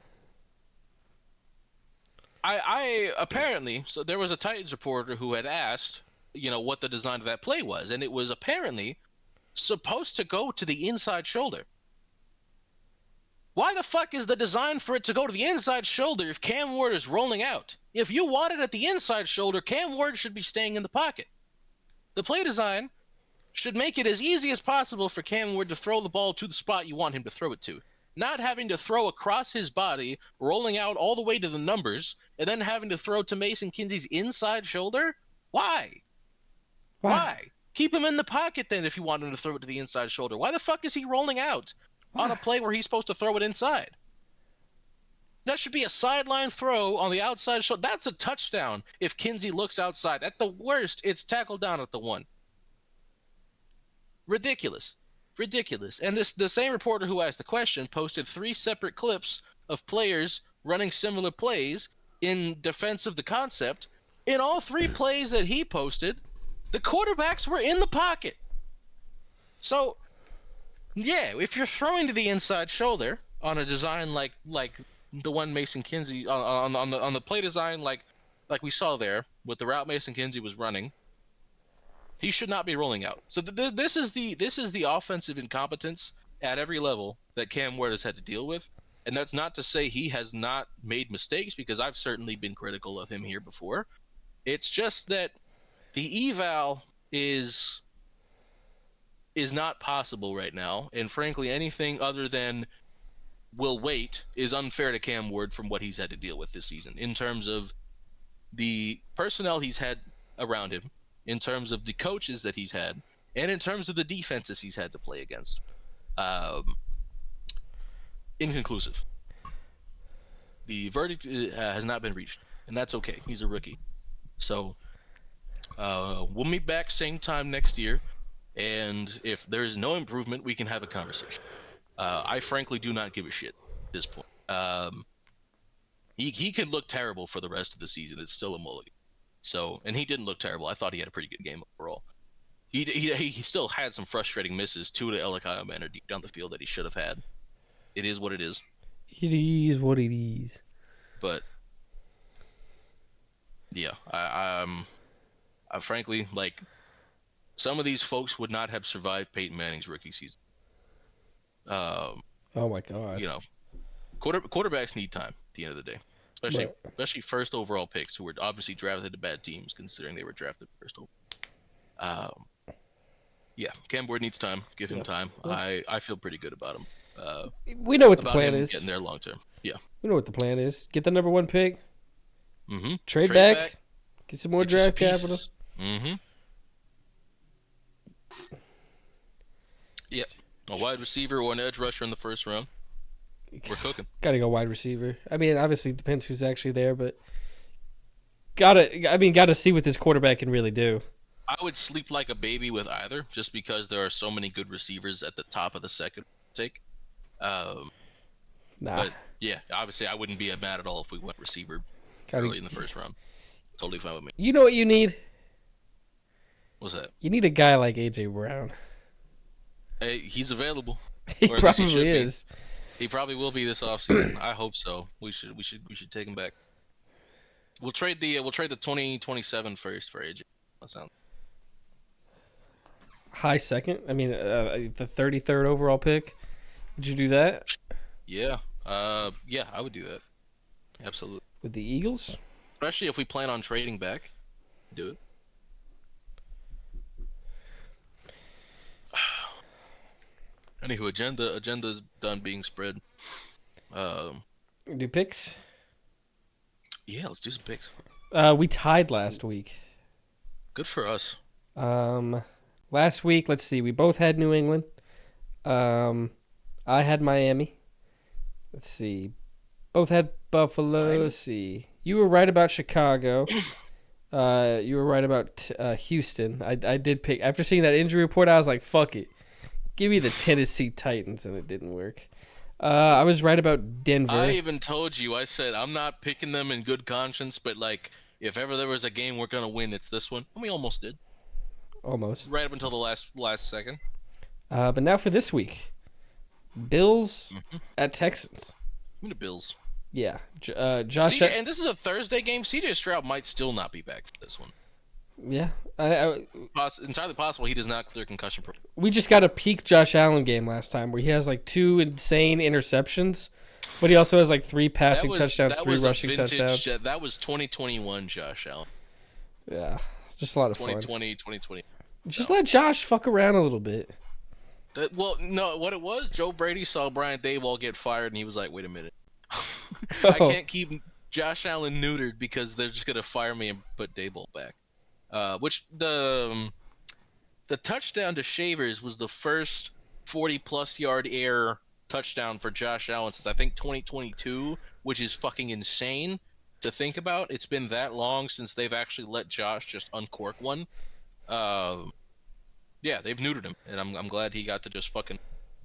[SPEAKER 2] I apparently, so there was a Titans reporter who had asked, what the design of that play was, and it was apparently supposed to go to the inside shoulder. Why the fuck is the design for it to go to the inside shoulder if Cam Ward is rolling out? If you want it at the inside shoulder, Cam Ward should be staying in the pocket. The play design should make it as easy as possible for Cam Ward to throw the ball to the spot you want him to throw it to. Not having to throw across his body, rolling out all the way to the numbers, and then having to throw to Mason Kinsey's inside shoulder? Why? Why? Keep him in the pocket then if you want him to throw it to the inside shoulder. Why the fuck is he rolling out on a play where he's supposed to throw it inside? That should be a sideline throw on the outside shoulder. That's a touchdown if Kinsey looks outside. At the worst, it's tackled down at the 1. Ridiculous. And the same reporter who asked the question posted 3 separate clips of players running similar plays in defense of the concept. In all 3 plays that he posted, the quarterbacks were in the pocket. So, yeah, if you're throwing to the inside shoulder on a design like the one Mason Kinsey on the play design like we saw there with the route Mason Kinsey was running, he should not be rolling out. So this is the offensive incompetence at every level that Cam Ward has had to deal with, and that's not to say he has not made mistakes, because I've certainly been critical of him here before. It's just that the eval is not possible right now, and frankly, anything other than will wait is unfair to Cam Ward from what he's had to deal with this season, in terms of the personnel he's had around him, in terms of the coaches that he's had, and in terms of the defenses he's had to play against. Inconclusive. The verdict has not been reached, and that's okay. He's a rookie. So we'll meet back same time next year, and if there is no improvement, we can have a conversation. I frankly do not give a shit at this point. He could look terrible for the rest of the season. It's still a mulligan. So, and he didn't look terrible. I thought he had a pretty good game overall. He still had some frustrating misses, 2 to Elikai Manor deep down the field that he should have had. It is what it is.
[SPEAKER 1] It is what it is.
[SPEAKER 2] But yeah, I frankly, like, some of these folks would not have survived Peyton Manning's rookie season.
[SPEAKER 1] Oh my god.
[SPEAKER 2] You know, quarterbacks need time at the end of the day, especially first overall picks who were obviously drafted to bad teams, considering they were drafted first overall. Yeah, Cam Ward needs time. Give him time. I feel pretty good about him.
[SPEAKER 1] We know what the plan is.
[SPEAKER 2] Getting there long term. Yeah.
[SPEAKER 1] We know what the plan is. Get the number 1 pick.
[SPEAKER 2] Mm-hmm.
[SPEAKER 1] Trade back. Get some more draft capital.
[SPEAKER 2] Mm-hmm. Yeah. A wide receiver or an edge rusher in the first round. We're cooking.
[SPEAKER 1] Gotta go wide receiver. I mean, obviously it depends who's actually there, but gotta see what this quarterback can really do.
[SPEAKER 2] I would sleep like a baby with either, just because there are so many good receivers at the top of the second take. But yeah, obviously I wouldn't be mad at all if we went receiver early in the first round. Totally fine with me.
[SPEAKER 1] You know what you need?
[SPEAKER 2] What's that?
[SPEAKER 1] You need a guy like AJ Brown.
[SPEAKER 2] Hey, he's available.
[SPEAKER 1] He probably is.
[SPEAKER 2] He probably will be this offseason. I hope so. We should take him back. We'll trade the 2027 first for AJ. That sounds
[SPEAKER 1] high second. I mean, the 33rd overall pick. Would you do that?
[SPEAKER 2] Yeah. Yeah, I would do that. Absolutely.
[SPEAKER 1] With the Eagles?
[SPEAKER 2] Especially if we plan on trading back. Do it. Anywho, agenda's done being spread.
[SPEAKER 1] Do picks?
[SPEAKER 2] Yeah, let's do some picks.
[SPEAKER 1] We tied last week.
[SPEAKER 2] Good for us.
[SPEAKER 1] Last week, let's see. We both had New England. I had Miami. Let's see. Both had Buffalo. Let's see. You were right about Chicago. You were right about Houston. I did pick. After seeing that injury report, I was like, fuck it. Give me the Tennessee Titans, and it didn't work. I was right about Denver.
[SPEAKER 2] I even told you. I said I'm not picking them in good conscience, but like if ever there was a game we're gonna win, it's this one. And we almost did.
[SPEAKER 1] Almost.
[SPEAKER 2] Right up until the last second.
[SPEAKER 1] But now for this week, Bills at Texans.
[SPEAKER 2] I'm the Bills.
[SPEAKER 1] Yeah.
[SPEAKER 2] Josh. And this is a Thursday game. CJ Stroud might still not be back for this one.
[SPEAKER 1] Yeah.
[SPEAKER 2] Entirely possible he does not clear concussion protocol.
[SPEAKER 1] We just got a peak Josh Allen game last time where he has like 2 insane interceptions, but he also has like 3 passing touchdowns, 3 rushing touchdowns.
[SPEAKER 2] That was 2021 Josh Allen.
[SPEAKER 1] Yeah, it's just a lot of
[SPEAKER 2] 2020, 2020.
[SPEAKER 1] Just let Josh fuck around a little bit.
[SPEAKER 2] Well, no, what it was, Joe Brady saw Brian Daboll get fired, and he was like, wait a minute. I can't keep Josh Allen neutered because they're just going to fire me and put Daboll back. Which the touchdown to Shavers was the first 40-plus yard air touchdown for Josh Allen since I think 2022, which is fucking insane to think about. It's been that long since they've actually let Josh just uncork one. Yeah, they've neutered him, and I'm glad he got to just fucking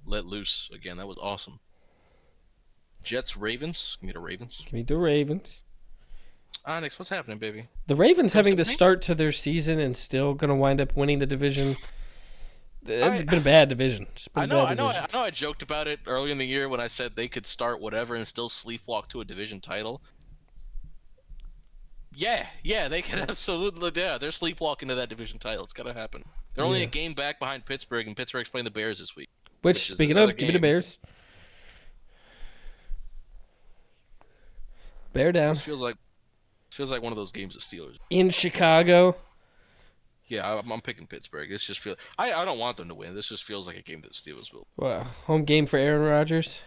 [SPEAKER 2] let loose again. That was awesome. Jets, Ravens. Give me the Ravens.
[SPEAKER 1] Give me the Ravens.
[SPEAKER 2] Onyx, what's happening, baby?
[SPEAKER 1] The Ravens having the start to their season and still going to wind up winning the division. It's been a bad division.
[SPEAKER 2] I know. I joked about it early in the year when I said they could start whatever and still sleepwalk to a division title. Yeah, they can absolutely. Yeah, they're sleepwalking to that division title. It's gotta happen. They're only a game back behind Pittsburgh, and Pittsburgh's playing the Bears this week.
[SPEAKER 1] Which speaking of, give me the Bears. Bear down.
[SPEAKER 2] This feels like one of those games of Steelers
[SPEAKER 1] in Chicago.
[SPEAKER 2] Yeah, I'm picking Pittsburgh. This just feels. I don't want them to win. This just feels like a game that the Steelers will.
[SPEAKER 1] What, home game for Aaron Rodgers?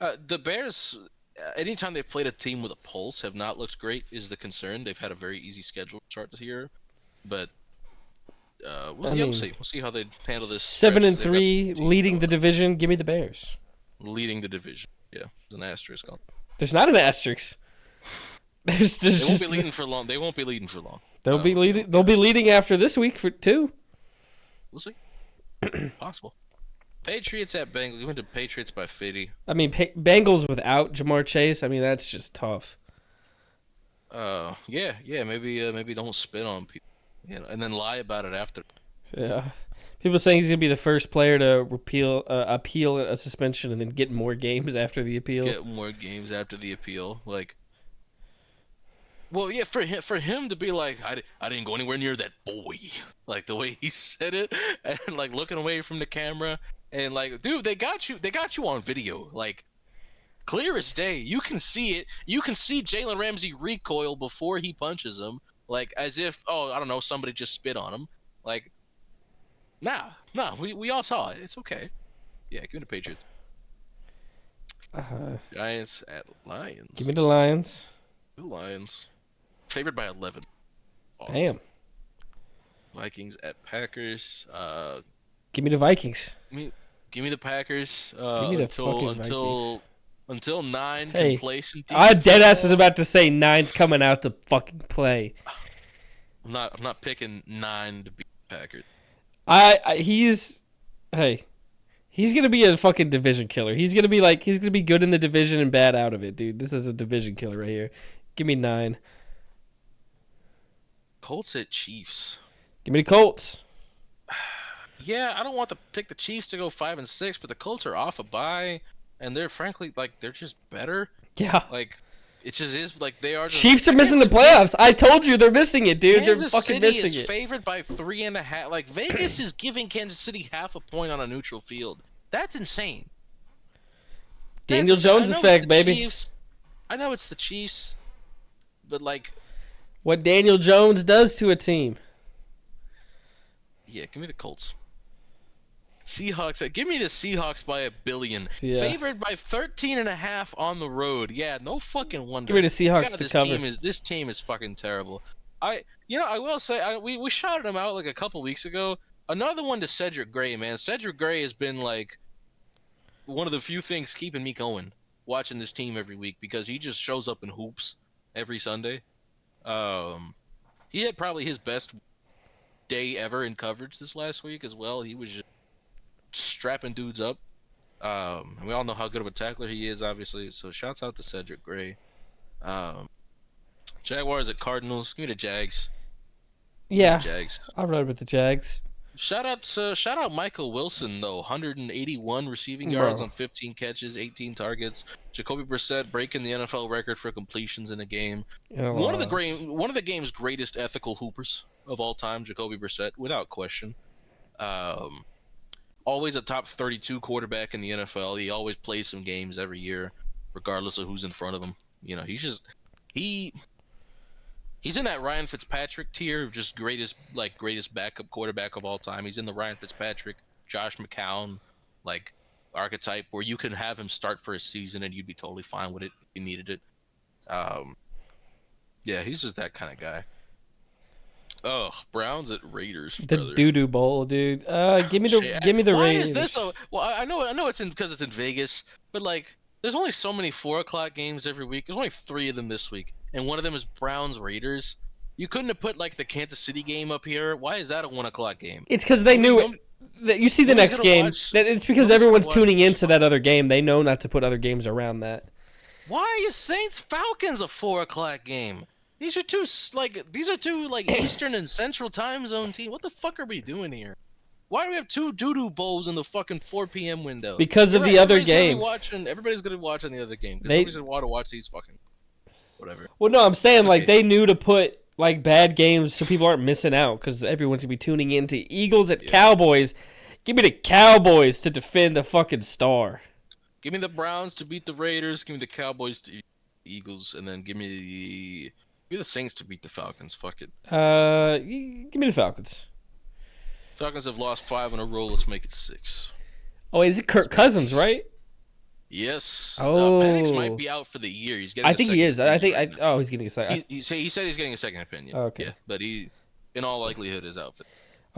[SPEAKER 2] The Bears, anytime they've played a team with a pulse, have not looked great. Is the concern? They've had a very easy schedule to start this year, but we'll see. We'll see how they handle this.
[SPEAKER 1] 7-3, leading the division. Give me the Bears.
[SPEAKER 2] Leading the division. Yeah, there's an asterisk on.
[SPEAKER 1] There's not an asterisk.
[SPEAKER 2] They won't be leading for long. They won't be leading for long.
[SPEAKER 1] They'll be leading. They'll be leading after this week for 2.
[SPEAKER 2] We'll see. Possible. Patriots at Bengals. We went to Patriots by 50.
[SPEAKER 1] I mean, Bengals without Jamar Chase. I mean, that's just tough.
[SPEAKER 2] Yeah. Maybe don't spit on people, and then lie about it after.
[SPEAKER 1] Yeah. People saying he's gonna be the first player to appeal a suspension and then get more games after the appeal.
[SPEAKER 2] Get more games after the appeal, like. Well, yeah, for him to be like, I didn't go anywhere near that boy, like the way he said it, and like looking away from the camera, and like, dude, they got you on video, like, clear as day. You can see it. You can see Jalen Ramsey recoil before he punches him, like as if, I don't know, somebody just spit on him, like. Nah, we all saw it. It's okay. Yeah, give me the Patriots. Giants at Lions.
[SPEAKER 1] Give me the Lions.
[SPEAKER 2] The Lions. Favored by 11. Awesome.
[SPEAKER 1] Damn.
[SPEAKER 2] Vikings at Packers.
[SPEAKER 1] Give me the Vikings.
[SPEAKER 2] Give me the Packers.
[SPEAKER 1] Give me the fucking Vikings.
[SPEAKER 2] Until 9 can play some decent
[SPEAKER 1] I deadass was about to say 9's coming out to fucking play.
[SPEAKER 2] I'm not picking 9 to beat the Packers.
[SPEAKER 1] He's gonna be a fucking division killer. He's gonna be good in the division and bad out of it, dude. This is a division killer right here. Give me 9.
[SPEAKER 2] Colts at Chiefs.
[SPEAKER 1] Give me the Colts.
[SPEAKER 2] Yeah, I don't want to pick the Chiefs to go 5-6, but the Colts are off a bye, and they're frankly they're just better.
[SPEAKER 1] Yeah.
[SPEAKER 2] Like it just is like they are.
[SPEAKER 1] Chiefs are missing the playoffs. I told you they're missing it, dude.
[SPEAKER 2] Kansas
[SPEAKER 1] they're fucking
[SPEAKER 2] City
[SPEAKER 1] missing
[SPEAKER 2] is
[SPEAKER 1] it.
[SPEAKER 2] Favored by 3.5. Like Vegas is giving Kansas City half a point on a neutral field. That's insane.
[SPEAKER 1] Daniel Jones effect, baby.
[SPEAKER 2] Chiefs. I know it's the Chiefs, but like
[SPEAKER 1] what Daniel Jones does to a team.
[SPEAKER 2] Yeah, give me the Colts. Seahawks. Give me the Seahawks by 1 billion.
[SPEAKER 1] Yeah.
[SPEAKER 2] Favored by 13.5 on the road. Yeah, no fucking wonder.
[SPEAKER 1] Give me the Seahawks to cover.
[SPEAKER 2] This team is fucking terrible. I will say we shouted him out like a couple weeks ago. Another one to Cedric Gray, man. Cedric Gray has been like one of the few things keeping me going watching this team every week because he just shows up in hoops every Sunday. He had probably his best day ever in coverage this last week as well. He was just strapping dudes up. And we all know how good of a tackler he is, obviously. So shouts out to Cedric Gray. Jaguars at Cardinals. Give me the Jags.
[SPEAKER 1] Yeah,
[SPEAKER 2] Jags.
[SPEAKER 1] I'll ride with the Jags.
[SPEAKER 2] Shout out Michael Wilson though, 181 receiving yards
[SPEAKER 1] Bro.
[SPEAKER 2] on 15 catches, 18 targets. Jacoby Brissett breaking the NFL record for completions in a game. One of the game's greatest ethical hoopers of all time, Jacoby Brissett, without question. Um, Always a top 32 quarterback in the NFL. He always plays some games every year, regardless of who's in front of him. You know, he's in that Ryan Fitzpatrick tier of just greatest backup quarterback of all time. He's in the Ryan Fitzpatrick, Josh McCown, like archetype where you can have him start for a season and you'd be totally fine with it if you needed it. Yeah, he's just that kind of guy. Oh, Browns at Raiders.
[SPEAKER 1] The doo-doo bowl, dude. Give me the
[SPEAKER 2] Why
[SPEAKER 1] Raiders.
[SPEAKER 2] is this? Well, I know it's because it's in Vegas, but like, there's only so many 4:00 games every week. There's only 3 of them this week, and one of them is Browns Raiders. You couldn't have put like the Kansas City game up here. Why is that a 1:00 game?
[SPEAKER 1] It's because they knew it. You see the next game. It's because everyone's tuning into that other game. They know not to put other games around that.
[SPEAKER 2] Why is Saints Falcons a 4:00 game? These are two Eastern and Central time zone team. What the fuck are we doing here? Why do we have 2 doo-doo bowls in the fucking 4 p.m. window?
[SPEAKER 1] Because of the other game.
[SPEAKER 2] Everybody's gonna be watching the other game. Nobody's gonna want to watch these fucking whatever.
[SPEAKER 1] Well, no, I'm saying like they knew to put like bad games so people aren't missing out because everyone's gonna be tuning into Eagles at Cowboys. Give me the Cowboys to defend the fucking star.
[SPEAKER 2] Give me the Browns to beat the Raiders. Give me the Cowboys to beat the Eagles, and then give me the Saints to beat the Falcons. Fuck it.
[SPEAKER 1] Give me the Falcons.
[SPEAKER 2] Falcons have lost 5 in a row. Let's make it 6.
[SPEAKER 1] Oh, is it Kirk Cousins, right?
[SPEAKER 2] Yes.
[SPEAKER 1] Oh,
[SPEAKER 2] Penix might be out for the year. He's getting.
[SPEAKER 1] I think he is. I think. He's getting a second.
[SPEAKER 2] He said he's getting a second opinion.
[SPEAKER 1] Okay.
[SPEAKER 2] Yeah, but he, in all likelihood, is out for.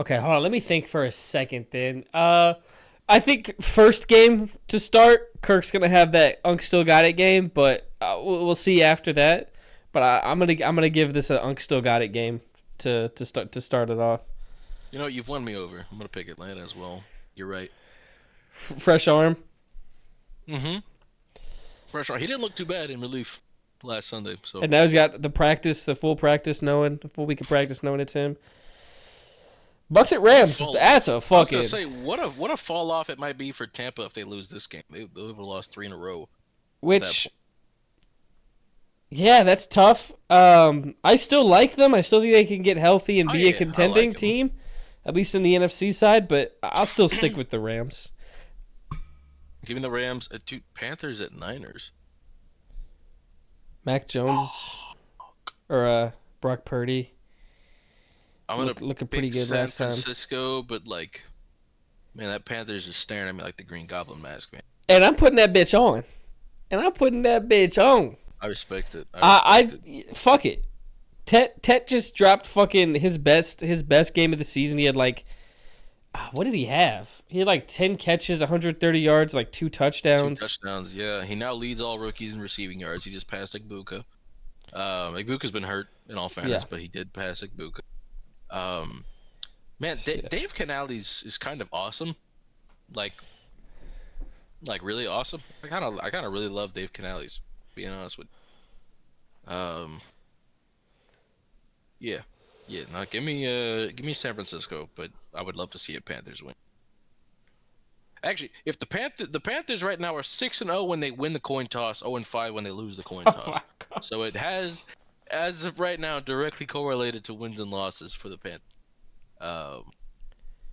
[SPEAKER 1] Okay, hold on. Let me think for a second. Then. I think first game to start, Kirk's gonna have that Unk Still Got It game, but we'll see after that. But I'm gonna give this an Unk Still Got It game to start it off.
[SPEAKER 2] You know, you've won me over. I'm gonna pick Atlanta as well. You're right.
[SPEAKER 1] Fresh arm.
[SPEAKER 2] Mm-hmm. Fresh arm. He didn't look too bad in relief last Sunday. So.
[SPEAKER 1] And now he's got the full week of practice knowing it's him. Bucks at Rams. That's a fucking.
[SPEAKER 2] I was gonna say what a fall off it might be for Tampa if they lose this game. They would have lost 3 in a row.
[SPEAKER 1] Which. Yeah, that's tough. I still like them. I still think they can get healthy and be a contending team, at least in the NFC side. But I'll still stick with the Rams.
[SPEAKER 2] Give me the Rams at 2. Panthers at Niners.
[SPEAKER 1] Mac Jones or Brock Purdy.
[SPEAKER 2] I'm gonna
[SPEAKER 1] looking pretty good
[SPEAKER 2] San
[SPEAKER 1] last time.
[SPEAKER 2] Francisco, but like, man, that Panthers is staring at me like the Green Goblin mask, man.
[SPEAKER 1] And I'm putting that bitch on.
[SPEAKER 2] I respect it.
[SPEAKER 1] Fuck it. Tet just dropped fucking his best game of the season. He had like, what did he have? He had like 10 catches, 130 yards, like 2 touchdowns.
[SPEAKER 2] 2 touchdowns, yeah. He now leads all rookies in receiving yards. He just passed Igbuka. Igbuka's been hurt in all fairness, but he did pass Igbuka. Man, Dave Canales is kind of awesome. Like really awesome. I kind of really love Dave Canales. Being honest with you. Yeah. Now give me San Francisco, but I would love to see a Panthers win. Actually, if the Panthers right now are 6-0 when they win the coin toss, 0-5 when they lose the coin toss. So it has, as of right now, directly correlated to wins and losses for the Panthers.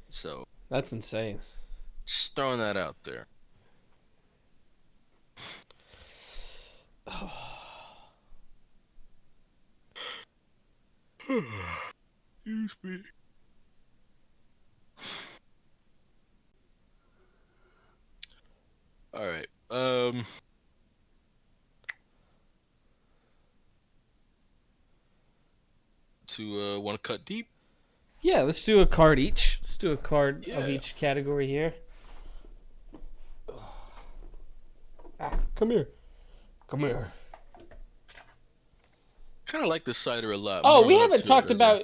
[SPEAKER 2] So
[SPEAKER 1] that's insane.
[SPEAKER 2] Just throwing that out there. Excuse me. All right. Want to cut deep?
[SPEAKER 1] Yeah, let's do a card each. Let's do a card of each category here. Come here.
[SPEAKER 2] Kind of like this cider a lot.
[SPEAKER 1] Oh, we haven't talked about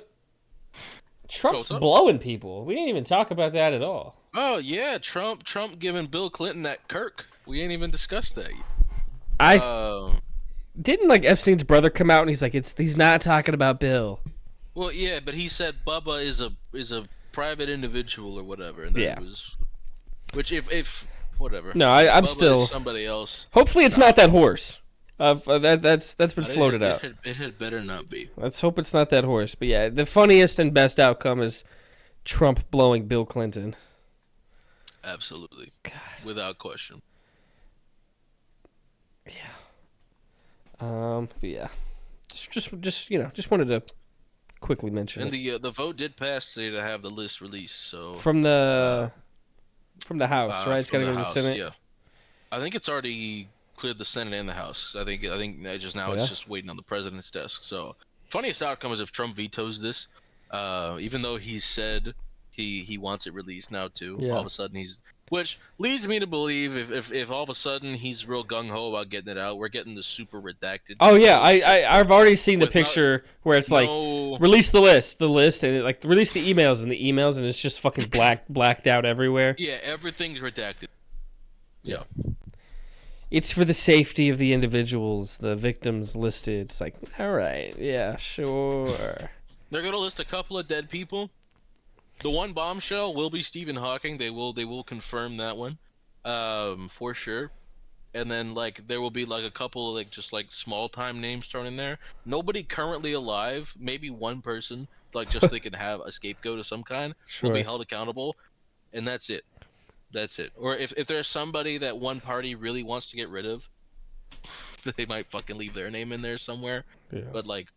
[SPEAKER 1] Trump's blowing people. We didn't even talk about that at all.
[SPEAKER 2] Oh yeah, Trump giving Bill Clinton that Kirk. We ain't even discussed that yet.
[SPEAKER 1] Didn't like Epstein's brother come out and he's like he's not talking about Bill.
[SPEAKER 2] Well, yeah, but he said Bubba is a private individual or whatever, and then
[SPEAKER 1] Yeah.
[SPEAKER 2] it was, which if whatever.
[SPEAKER 1] No,
[SPEAKER 2] If
[SPEAKER 1] I'm
[SPEAKER 2] Bubba
[SPEAKER 1] still
[SPEAKER 2] is somebody else.
[SPEAKER 1] Hopefully, it's not that horse. That's been floated out.
[SPEAKER 2] It had better not be.
[SPEAKER 1] Let's hope it's not that horse. But yeah, the funniest and best outcome is Trump blowing Bill Clinton.
[SPEAKER 2] Absolutely,
[SPEAKER 1] God.
[SPEAKER 2] without question.
[SPEAKER 1] But yeah, just wanted to quickly mention
[SPEAKER 2] And
[SPEAKER 1] it.
[SPEAKER 2] the vote did pass today to have the list released. So
[SPEAKER 1] From the House, right? It's got to go to the
[SPEAKER 2] House,
[SPEAKER 1] Senate.
[SPEAKER 2] Yeah, I think it's already cleared the Senate and the House. I think just now it's just waiting on the president's desk. So funniest outcome is if Trump vetoes this, even though he said he wants it released now too.
[SPEAKER 1] Yeah.
[SPEAKER 2] All of a sudden which leads me to believe if all of a sudden he's real gung ho about getting it out, we're getting the super redacted.
[SPEAKER 1] Oh yeah, I've already seen the picture where it's like release the list, and like release the emails, and it's just fucking blacked out everywhere.
[SPEAKER 2] Yeah, everything's redacted. Yeah.
[SPEAKER 1] It's for the safety of the individuals, the victims listed. It's like, all right, yeah, sure.
[SPEAKER 2] They're gonna list a couple of dead people. The one bombshell will be Stephen Hawking. They will confirm that one, for sure. And then like there will be like a couple like just like small time names thrown in there. Nobody currently alive. Maybe one person, like just they can have a scapegoat of some kind, will be held accountable, and that's it. That's it. Or if there's somebody that one party really wants to get rid of, they might fucking leave their name in there somewhere. Yeah. But like,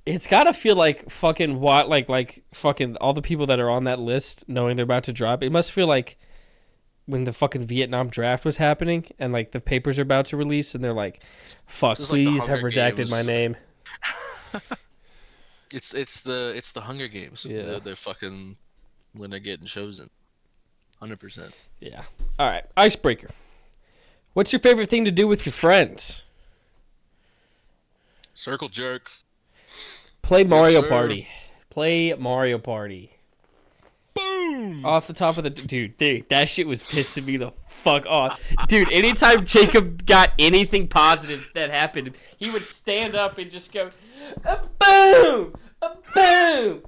[SPEAKER 1] it's gotta feel like fucking what like fucking all the people that are on that list knowing they're about to drop. It must feel like when the fucking Vietnam draft was happening and like the papers are about to release and they're like, "Fuck, please
[SPEAKER 2] like
[SPEAKER 1] have redacted my name."
[SPEAKER 2] It's the Hunger Games.
[SPEAKER 1] Yeah,
[SPEAKER 2] they're fucking when they're getting chosen. 100%.
[SPEAKER 1] Yeah. All right, icebreaker. What's your favorite thing to do with your friends?
[SPEAKER 2] Circle jerk.
[SPEAKER 1] Play Mario Party. Play Mario Party.
[SPEAKER 2] Boom!
[SPEAKER 1] Off the top of the dude, that shit was pissing me the fuck off. Dude, anytime Jacob got anything positive that happened, he would stand up and just go, boom, boom,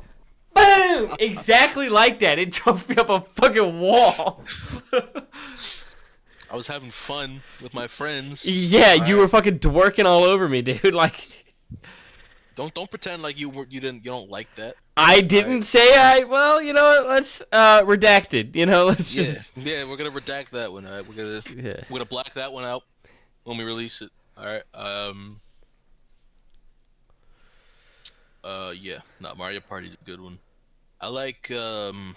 [SPEAKER 1] boom, exactly like that. It drove me up a fucking wall.
[SPEAKER 2] I was having fun with my friends.
[SPEAKER 1] Yeah, you were fucking dworking all over me, dude. Like.
[SPEAKER 2] Don't pretend like you don't like that.
[SPEAKER 1] I didn't say well, you know what, let's redacted. You know, let's just
[SPEAKER 2] we're gonna redact that one. All right? We're gonna black that one out when we release it. All right. Mario Party's a good one. I like I'm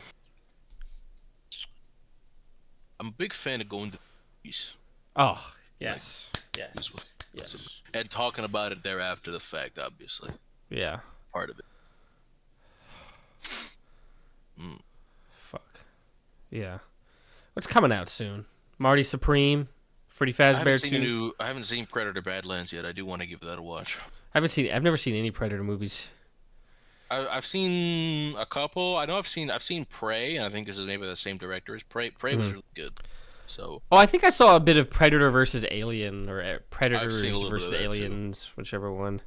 [SPEAKER 2] a big fan of going to movies.
[SPEAKER 1] Oh, yes. Yes.
[SPEAKER 2] Yes. And talking about it there after the fact, obviously.
[SPEAKER 1] Yeah.
[SPEAKER 2] Part of it.
[SPEAKER 1] Fuck. Yeah. What's coming out soon? Marty Supreme, Freddy Fazbear 2.
[SPEAKER 2] I haven't seen Predator Badlands yet. I do want to give that a watch.
[SPEAKER 1] I've never seen any Predator movies.
[SPEAKER 2] I've seen a couple. I know I've seen Prey, and I think this is maybe the same director as Prey. Prey was really good. So.
[SPEAKER 1] Oh, I think I saw a bit of Predator versus Alien, or Predators versus Aliens, whichever one.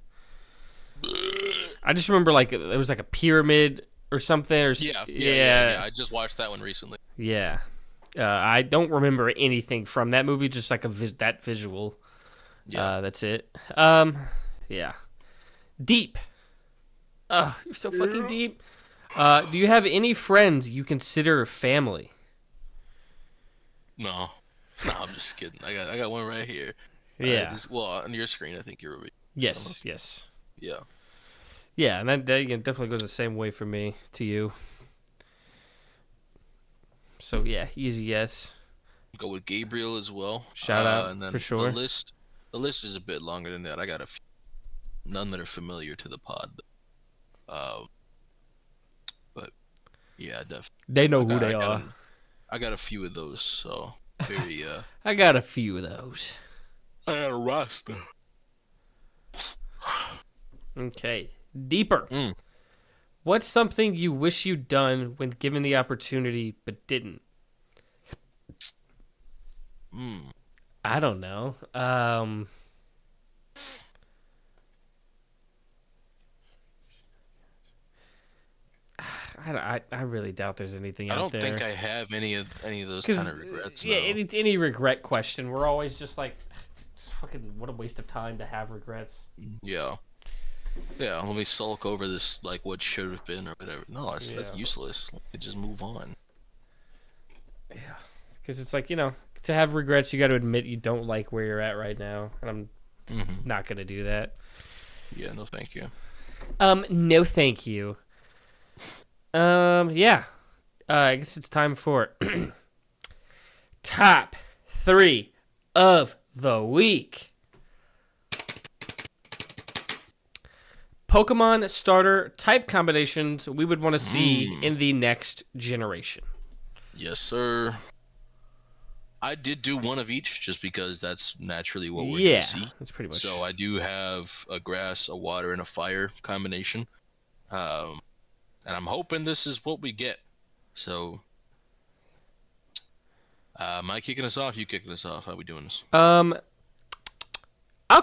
[SPEAKER 1] I just remember like it was like a pyramid or something. Or
[SPEAKER 2] yeah. I just watched that one recently.
[SPEAKER 1] Yeah, I don't remember anything from that movie. Just like that visual. Yeah, that's it. Yeah, deep. Oh, you're so fucking deep. Do you have any friends you consider family?
[SPEAKER 2] No, I'm just kidding. I got one right here.
[SPEAKER 1] Yeah.
[SPEAKER 2] On your screen, I think you're.
[SPEAKER 1] Yes.
[SPEAKER 2] Yeah.
[SPEAKER 1] Yeah, and that definitely goes the same way for me to you. So yeah, easy yes.
[SPEAKER 2] Go with Gabriel as well.
[SPEAKER 1] Shout out
[SPEAKER 2] and then
[SPEAKER 1] for sure.
[SPEAKER 2] The list is a bit longer than that. I got none that are familiar to the pod. But yeah, definitely.
[SPEAKER 1] They know who they are.
[SPEAKER 2] I got a few of those, so very.
[SPEAKER 1] I got a few of those.
[SPEAKER 2] I got a roster.
[SPEAKER 1] Okay, deeper. What's something you wish you'd done when given the opportunity but didn't? I don't know. I really doubt there's anything
[SPEAKER 2] I
[SPEAKER 1] out
[SPEAKER 2] don't
[SPEAKER 1] there.
[SPEAKER 2] think I have any of those
[SPEAKER 1] Because
[SPEAKER 2] kind of regrets.
[SPEAKER 1] yeah,
[SPEAKER 2] No.
[SPEAKER 1] any regret question, we're always just like, fucking, what a waste of time to have regrets.
[SPEAKER 2] Yeah. Yeah. Let me sulk over this, like what should have been or whatever. No, that's useless. Let me just move on.
[SPEAKER 1] Yeah, because it's like, to have regrets, you got to admit you don't like where you're at right now, and I'm not gonna do that.
[SPEAKER 2] Yeah. No, thank you.
[SPEAKER 1] No, thank you. Yeah. I guess it's time for top 3 of the week. Pokemon starter type combinations we would want to see in the next generation.
[SPEAKER 2] Yes, sir. I did do one of each just because that's naturally what we're going to see.
[SPEAKER 1] That's pretty much.
[SPEAKER 2] So I do have a grass, a water, and a fire combination. And I'm hoping this is what we get. So, am I kicking us off? You kicking us off? How are we doing this?
[SPEAKER 1] I'll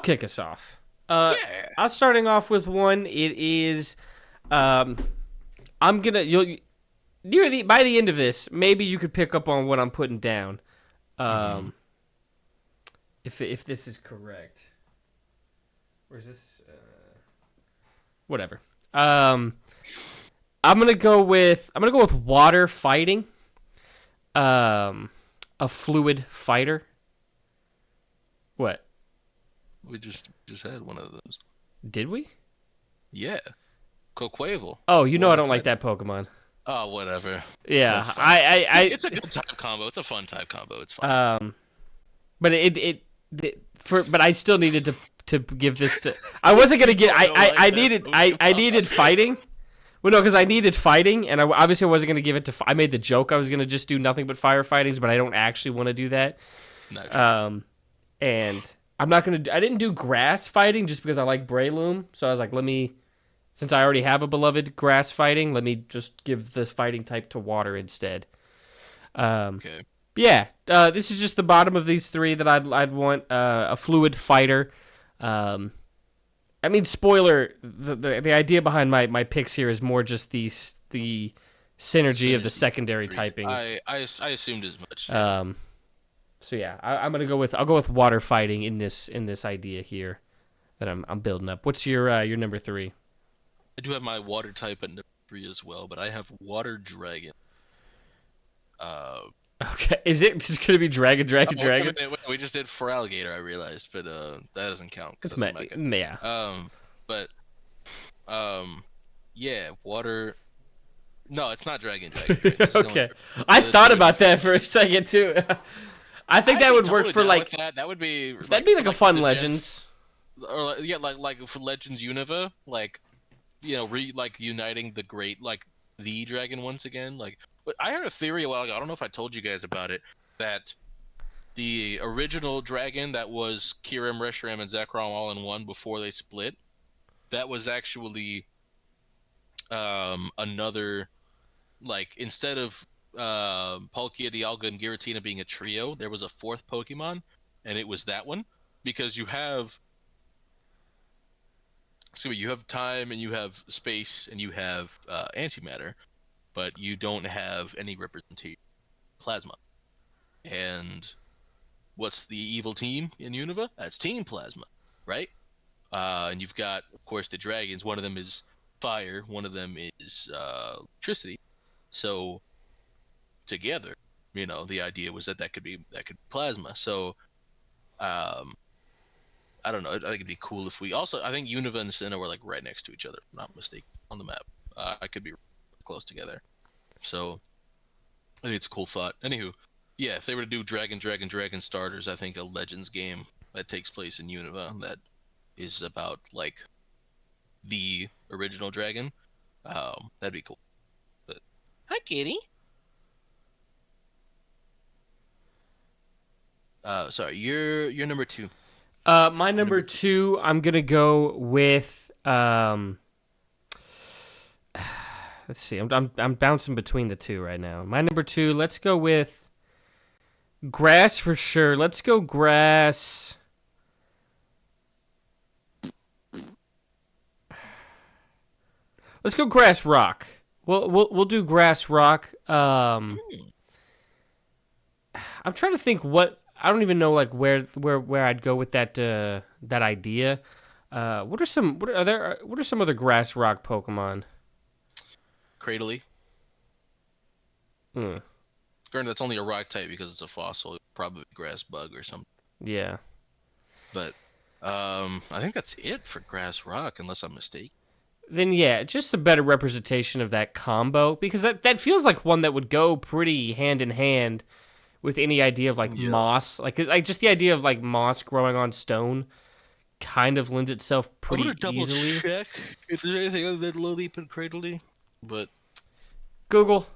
[SPEAKER 1] kick us off. I'm starting off with one. It is, I'm gonna by the end of this, maybe you could pick up on what I'm putting down. If this is correct, or is this whatever? I'm gonna go with water fighting. A fluid fighter. What?
[SPEAKER 2] We just had one of those.
[SPEAKER 1] Did we?
[SPEAKER 2] Yeah. Coquavel.
[SPEAKER 1] Oh, I don't like that Pokemon.
[SPEAKER 2] Oh, whatever.
[SPEAKER 1] Yeah,
[SPEAKER 2] it's a good type combo. It's a fun type combo. It's fine.
[SPEAKER 1] But but I still needed to give this to. I wasn't gonna get. I needed fighting. Well, no, because I needed fighting, and obviously I wasn't gonna give it to. I made the joke I was gonna just do nothing but firefightings, but I don't actually want to do that. And I'm not gonna. I didn't do grass fighting just because I like Breloom, so I was like, since I already have a beloved grass fighting, let me just give this fighting type to water instead.
[SPEAKER 2] Okay.
[SPEAKER 1] Yeah, this is just the bottom of these 3 that I'd want a fluid fighter. I mean, spoiler, the idea behind my picks here is more just the synergy of the secondary typings.
[SPEAKER 2] I assumed as much.
[SPEAKER 1] So yeah, I'll go with water fighting in this idea here that I'm building up. What's your number 3?
[SPEAKER 2] I do have my water type at number 3 as well, but I have water dragon.
[SPEAKER 1] Okay, is it just gonna be dragon?
[SPEAKER 2] Wait, we just did for alligator, I realized, but that doesn't count.
[SPEAKER 1] It's yeah.
[SPEAKER 2] Yeah, water. No, it's not dragon.
[SPEAKER 1] Okay, I thought about that for a second too. I think that would work for like
[SPEAKER 2] that would be
[SPEAKER 1] that'd be like a fun Legends,
[SPEAKER 2] or like for Legends Unova, like uniting the great the dragon once again, like. But I heard a theory a while ago. I don't know if I told you guys about it. That the original dragon that was Kyurem, Reshiram, and Zekrom all in one before they split, that was actually another, instead of Palkia, Dialga, and Giratina being a trio, there was a 4th Pokemon, and it was that one. Because you have time, and you have space, and you have antimatter, but you don't have any representation plasma. And what's the evil team in Unova? That's Team Plasma, right? And you've got, of course, the dragons. One of them is fire. One of them is electricity. So together, the idea was that could be plasma. So I don't know. I think it'd be cool if we also. I think Unova and Sinnoh were right next to each other. If I'm not mistaken on the map. I could be close together. So I think it's a cool thought. Anywho, yeah, if they were to do Dragon starters, I think a Legends game that takes place in Unova that is about the original dragon, that'd be cool. But hi, kitty. Sorry, you're number 2.
[SPEAKER 1] My number 2, I'm gonna go with let's see. I'm bouncing between the 2 right now. My number 2. Let's go with grass for sure. Let's go grass. Let's go grass rock. We'll do grass rock.
[SPEAKER 2] Hmm.
[SPEAKER 1] I'm trying to think what I don't even know like where I'd go with that idea. What are some what are some other grass rock Pokemon?
[SPEAKER 2] Cradily.
[SPEAKER 1] Hmm.
[SPEAKER 2] Granted, that's only a rock type because it's a fossil. Probably grass bug or something.
[SPEAKER 1] Yeah.
[SPEAKER 2] But I think that's it for grass rock, unless I'm mistaken.
[SPEAKER 1] Then yeah, just a better representation of that combo because that feels like one that would go pretty hand in hand with any idea of like
[SPEAKER 2] Yeah.
[SPEAKER 1] moss, like just the idea of like moss growing on stone kind of lends itself
[SPEAKER 2] I'm gonna
[SPEAKER 1] pretty
[SPEAKER 2] double
[SPEAKER 1] easily.
[SPEAKER 2] check if there's anything other than Lily and Cradily. But
[SPEAKER 1] Google.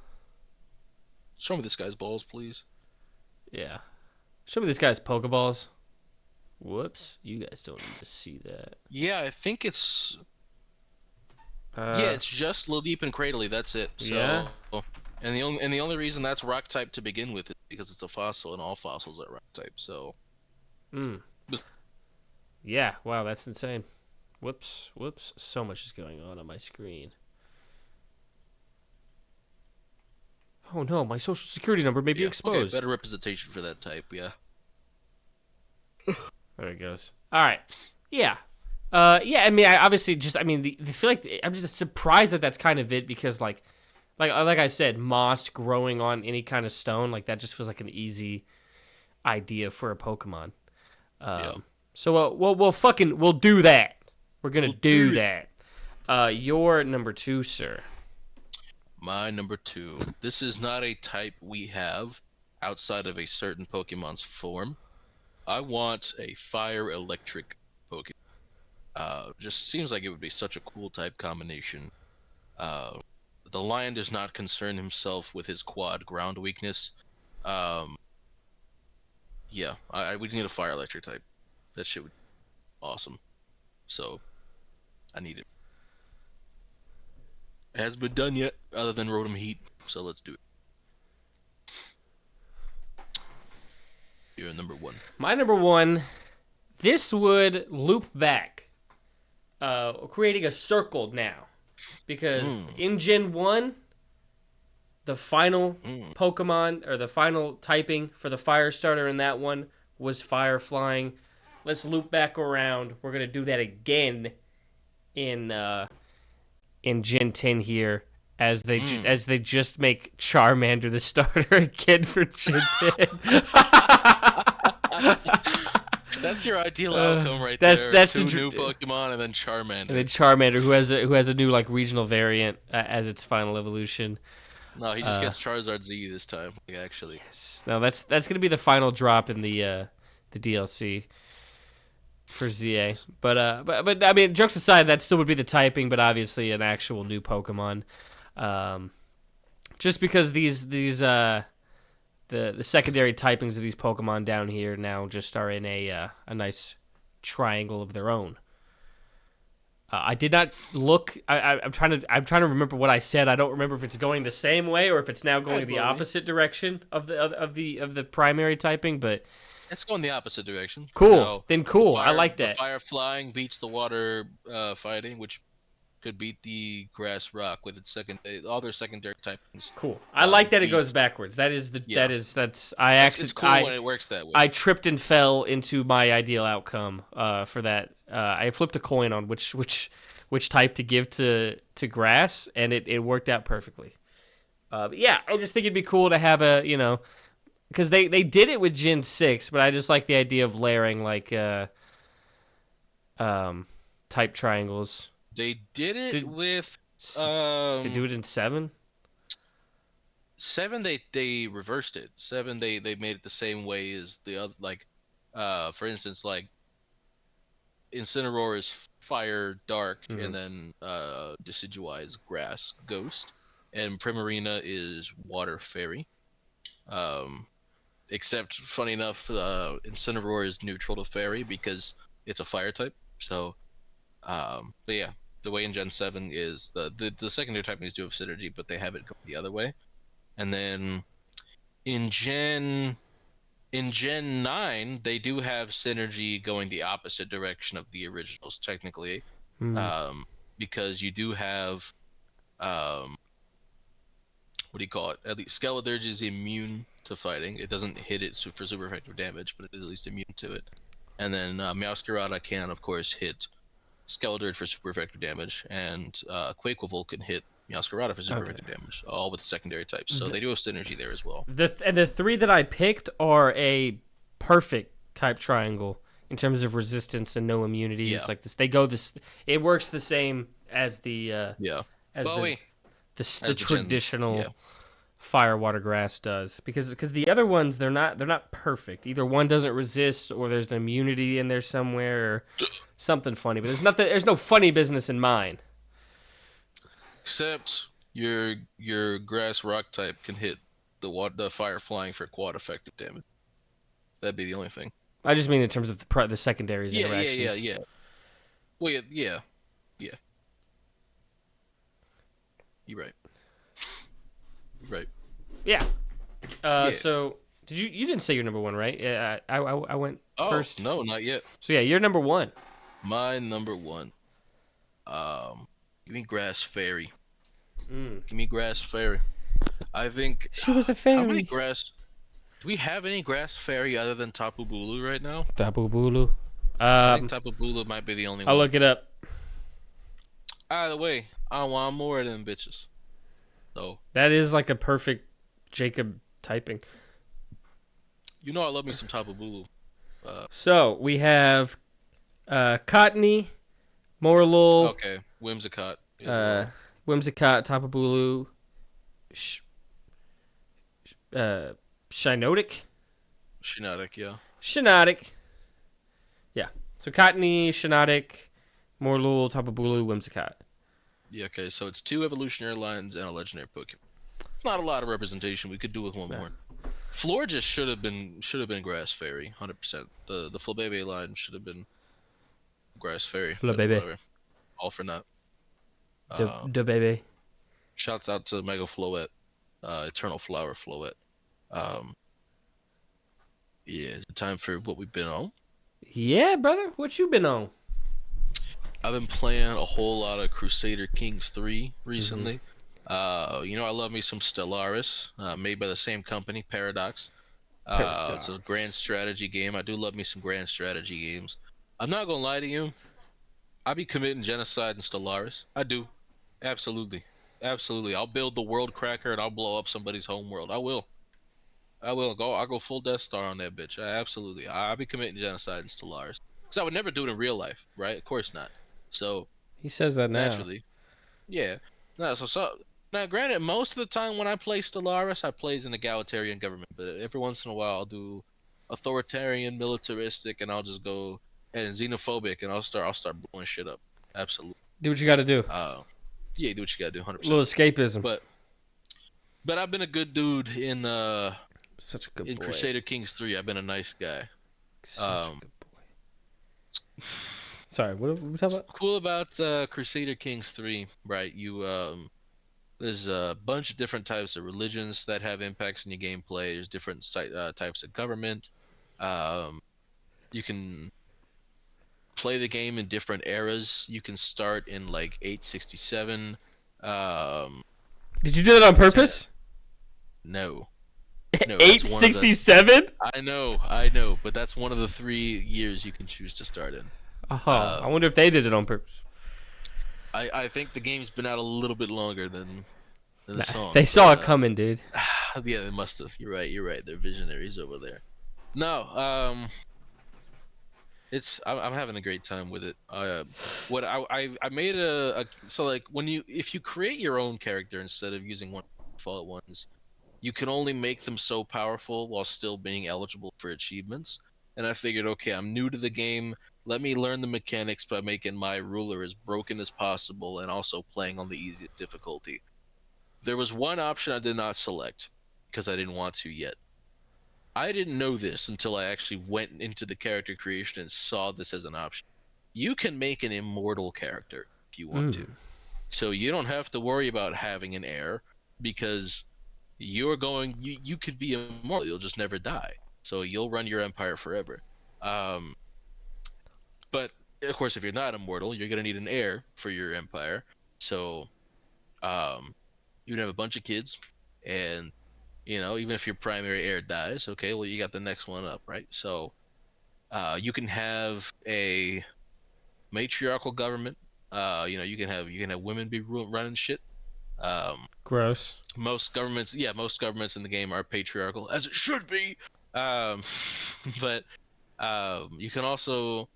[SPEAKER 2] show me this guy's balls, please.
[SPEAKER 1] Yeah. Show me this guy's Pokeballs. Whoops. You guys don't need to see that.
[SPEAKER 2] Yeah, I think it's
[SPEAKER 1] Uh,
[SPEAKER 2] it's just Lilip and Cradily. That's it.
[SPEAKER 1] yeah.
[SPEAKER 2] So, and the only reason that's rock type to begin with is because it's a fossil, and all fossils are rock type. So,
[SPEAKER 1] Mm. Yeah. Wow, that's insane. Whoops. Whoops. So much is going on my screen. Oh no, my social security number may be
[SPEAKER 2] yeah, okay,
[SPEAKER 1] exposed.
[SPEAKER 2] better representation for that type. Yeah.
[SPEAKER 1] There it goes. All right. Yeah. Yeah. I mean, I obviously just. I mean, I feel like I'm just surprised that that's kind of it because like I said, moss growing on any kind of stone like that just feels like an easy idea for a Pokemon.
[SPEAKER 2] Yeah.
[SPEAKER 1] So we'll do that. We're gonna
[SPEAKER 2] We'll
[SPEAKER 1] do
[SPEAKER 2] do it.
[SPEAKER 1] that. Your number 2, sir.
[SPEAKER 2] My number 2. This is not a type we have outside of a certain Pokemon's form. I want a fire electric Pokemon. Just seems like it would be such a cool type combination. Uh, the lion does not concern himself with his quad ground weakness. Um, yeah, we need a fire electric type. That shit would be awesome. So I need it. It hasn't been done yet, other than Rotom Heat. So let's do it. You're number 1.
[SPEAKER 1] My number 1. This would loop back, creating a circle now, because in Gen 1, the final Pokemon or the final typing for the fire starter in that one was fire flying. Let's loop back around. We're gonna do that again in Gen 10 here as they just make Charmander the starter again for Gen 10.
[SPEAKER 2] That's your ideal outcome right
[SPEAKER 1] that's
[SPEAKER 2] there.
[SPEAKER 1] that's
[SPEAKER 2] Two
[SPEAKER 1] the
[SPEAKER 2] new Pokemon and then Charmander.
[SPEAKER 1] and then Charmander who has a new like regional variant as its final evolution.
[SPEAKER 2] No, he just gets Charizard Z this time. Actually,
[SPEAKER 1] No, that's gonna be the final drop in the DLC for ZA. But I mean, jokes aside, that still would be the typing, but obviously an actual new Pokemon. Just because the secondary typings of these Pokemon down here now just are in a nice triangle of their own. I did not look. I'm trying to remember what I said. I don't remember if it's going the same way or if it's now going the opposite direction of the primary typing. But
[SPEAKER 2] it's going the opposite direction.
[SPEAKER 1] cool.
[SPEAKER 2] You know,
[SPEAKER 1] then cool.
[SPEAKER 2] fire,
[SPEAKER 1] I like that.
[SPEAKER 2] The fire flying beats the water fighting, which could beat the grass rock with its all their secondary typings.
[SPEAKER 1] Cool. I like that it goes backwards. That's I actually
[SPEAKER 2] it's cool when it works that way.
[SPEAKER 1] I tripped and fell into my ideal outcome for that. I flipped a coin on which type to give to grass, and it worked out perfectly. But yeah, I just think it'd be cool to have because they did it with Gen 6, but I just like the idea of layering like type triangles.
[SPEAKER 2] They did it with
[SPEAKER 1] they do it in 7?
[SPEAKER 2] 7 they reversed it. 7 they made it the same way as the other, like for instance, like Incineroar is fire dark, and then Decidueye is grass ghost, and Primarina is water fairy. Except funny enough, Incineroar is neutral to fairy because it's a fire type. So but yeah, the way in Gen 7 is the secondary typings do have synergy, but they have it go the other way. And then in Gen 9, they do have synergy going the opposite direction of the originals, technically. Because you do have what do you call it? At least Skeledirge is immune to fighting. It doesn't hit it for super effective damage, but it is at least immune to it. And then Meowscarada can, of course, hit Skeledirge for super effective damage, and Quaquaval can hit Meowscarada for super effective damage, all with the secondary types. So they do have synergy there as well.
[SPEAKER 1] The three that I picked are a perfect type triangle in terms of resistance and no immunities.
[SPEAKER 2] Yeah.
[SPEAKER 1] Like this, they go this. It works the same as the as the traditional fire water grass does, because the other ones they're not perfect. Either one doesn't resist, or there's an immunity in there somewhere, or something funny. But there's no funny business in mine.
[SPEAKER 2] Except your grass rock type can hit the fire flying for quad effective damage. That'd be the only thing.
[SPEAKER 1] I just mean in terms of the secondaries interactions.
[SPEAKER 2] Yeah. Well, yeah. You're right.
[SPEAKER 1] Yeah. So you didn't say your number one, right? Yeah. I went first.
[SPEAKER 2] No, not yet.
[SPEAKER 1] So yeah, you're number one.
[SPEAKER 2] My number one. Give me Grass Fairy. Give me Grass Fairy. I think
[SPEAKER 1] she was a fairy.
[SPEAKER 2] How many grass? Do we have any Grass Fairy other than Tapu Bulu right now?
[SPEAKER 1] Tapu Bulu.
[SPEAKER 2] I think Tapu Bulu might be the only one.
[SPEAKER 1] I'll look it up.
[SPEAKER 2] Either way, I want more of them bitches. So
[SPEAKER 1] that is like a perfect Jacob typing.
[SPEAKER 2] You know I love me some Tapu Bulu.
[SPEAKER 1] So we have Cottony, Morlul.
[SPEAKER 2] Okay, Whimsicott.
[SPEAKER 1] Whimsicott, Tapu Bulu, Shiinotic,
[SPEAKER 2] yeah.
[SPEAKER 1] Shiinotic. Yeah. So Cottony, Shiinotic, Morlul, Tapu Bulu, Whimsicott.
[SPEAKER 2] Yeah, okay, so it's 2 evolutionary lines and a legendary Pokemon. Not a lot of representation. We could do with one more. Florges should have been Grass Fairy, 100%. The Flabebe line should have been Grass Fairy.
[SPEAKER 1] Flabebe.
[SPEAKER 2] All for naught.
[SPEAKER 1] The baby.
[SPEAKER 2] Shouts out to Mega Floette, Eternal Flower Floette. Yeah, is it time for what we've been on?
[SPEAKER 1] Yeah, brother. What you been on?
[SPEAKER 2] I've been playing a whole lot of Crusader Kings 3 recently. I love me some Stellaris, made by the same company, Paradox. It's a grand strategy game. I do love me some grand strategy games. I'm not gonna lie to you. I be committing genocide in Stellaris. I do. Absolutely. I'll build the world cracker and I'll blow up somebody's home world. I will. I'll go full Death Star on that bitch. I'll be committing genocide in Stellaris. Because I would never do it in real life, right? Of course not. So
[SPEAKER 1] he says that now.
[SPEAKER 2] Naturally. Yeah. No, so now granted, most of the time when I play Stellaris, I play as an egalitarian government, but every once in a while I'll do authoritarian, militaristic, and I'll just go and xenophobic, and I'll start blowing shit up. Absolutely.
[SPEAKER 1] Do what you got to do.
[SPEAKER 2] Yeah, do what you got to do. 100%.
[SPEAKER 1] A little escapism.
[SPEAKER 2] But I've been a good dude in
[SPEAKER 1] such a good
[SPEAKER 2] in
[SPEAKER 1] boy.
[SPEAKER 2] Crusader Kings 3. I've been a nice guy.
[SPEAKER 1] Such a good boy. Sorry, what are we talking about?
[SPEAKER 2] What's cool about Crusader Kings 3, right? There's a bunch of different types of religions that have impacts in your gameplay. There's different types of government. You can play the game in different eras. You can start in like 867.
[SPEAKER 1] Did you do that on purpose?
[SPEAKER 2] No.
[SPEAKER 1] 867?
[SPEAKER 2] I know, but that's one of the 3 years you can choose to start in.
[SPEAKER 1] I wonder if they did it on purpose.
[SPEAKER 2] I think the game's been out a little bit longer than the song.
[SPEAKER 1] They saw it coming, dude.
[SPEAKER 2] Yeah, they must have. You're right. They're visionaries over there. No, I'm having a great time with it. I made so like if you create your own character instead of using one of the default ones, you can only make them so powerful while still being eligible for achievements. And I figured, okay, I'm new to the game. Let me learn the mechanics by making my ruler as broken as possible and also playing on the easiest difficulty. There was one option I did not select because I didn't want to yet. I didn't know this until I actually went into the character creation and saw this as an option. You can make an immortal character if you want to. So you don't have to worry about having an heir because you could be immortal. You'll just never die. So you'll run your empire forever. But of course, if you're not immortal, you're gonna need an heir for your empire. So, you can have a bunch of kids. And even if your primary heir dies, okay, well, you got the next one up, right? So you can have a matriarchal government. You can have women be running shit. Um,
[SPEAKER 1] Gross.
[SPEAKER 2] most governments in the game are patriarchal, as it should be. Um, but you can also,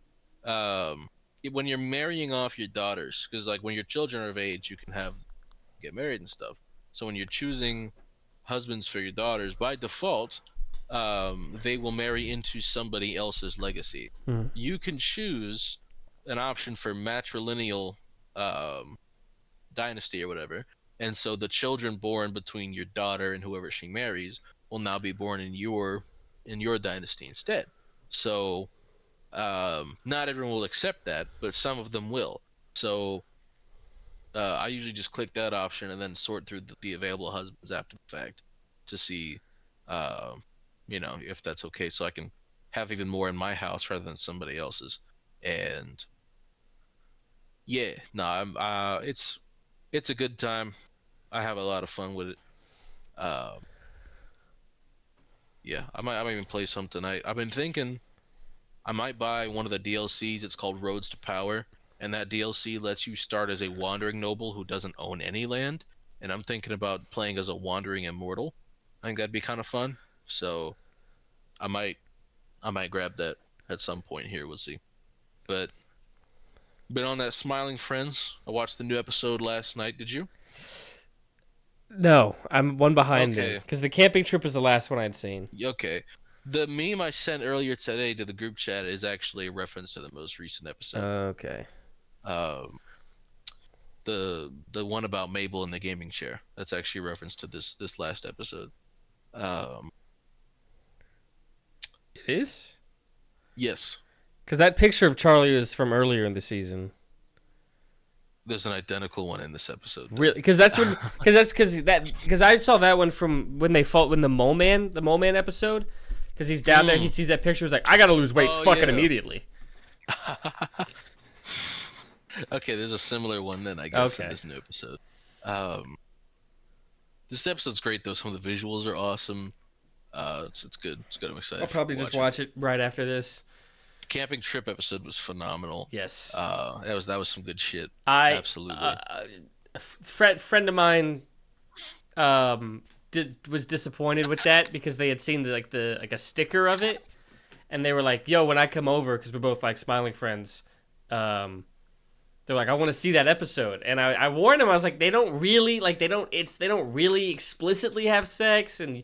[SPEAKER 2] um, when you're marrying off your daughters, because like when your children are of age, you can have get married and stuff. So when you're choosing husbands for your daughters, by default, they will marry into somebody else's legacy.
[SPEAKER 1] Hmm.
[SPEAKER 2] You can choose an option for matrilineal um, dynasty or whatever, and so the children born between your daughter and whoever she marries will now be born in your dynasty instead. So not everyone will accept that, but some of them will. So I usually just click that option and then sort through the available husbands after the fact to see, uh, if that's okay, so I can have even more in my house rather than somebody else's. And yeah, no, it's a good time. I have a lot of fun with it. Um, yeah, I might even play some tonight. I've been thinking I might buy one of the DLCs. It's called Roads to Power, and that DLC lets you start as a wandering noble who doesn't own any land. And I'm thinking about playing as a wandering immortal. I think that'd be kind of fun. So I might I might grab that at some point here. We'll see. But been on that Smiling Friends. I watched the new episode last night. Did you?
[SPEAKER 1] No, I'm one behind then
[SPEAKER 2] Okay.
[SPEAKER 1] because the camping trip was the last one I'd seen.
[SPEAKER 2] Okay. The meme I sent earlier today to the group chat is actually a reference to the most recent episode.
[SPEAKER 1] Okay.
[SPEAKER 2] Um, the one about Mabel in the gaming chair. That's actually a reference to this last episode. Um,
[SPEAKER 1] It is?
[SPEAKER 2] yes,
[SPEAKER 1] Because that picture of Charlie is from earlier in the season.
[SPEAKER 2] there's an identical one in this episode.
[SPEAKER 1] Really? Because because I saw that one from when the mole man episode. Because he's down there, he sees that picture, he's like, I gotta lose weight fucking immediately.
[SPEAKER 2] Okay, there's a similar one then, I guess, in
[SPEAKER 1] Okay.
[SPEAKER 2] this new episode. Um, this episode's great though. Some of the visuals are awesome. It's good. It's good. I'm excited.
[SPEAKER 1] I'll probably just watch it right after this.
[SPEAKER 2] Camping trip episode was phenomenal.
[SPEAKER 1] Yes.
[SPEAKER 2] That was some good shit.
[SPEAKER 1] I
[SPEAKER 2] Absolutely.
[SPEAKER 1] A friend of mine was disappointed with that because they had seen the a sticker of it, and they were like, "Yo, when I come over, because we're both like smiling friends, they're like, I want to see that episode." And I warned them, I was like, they don't really explicitly have sex, and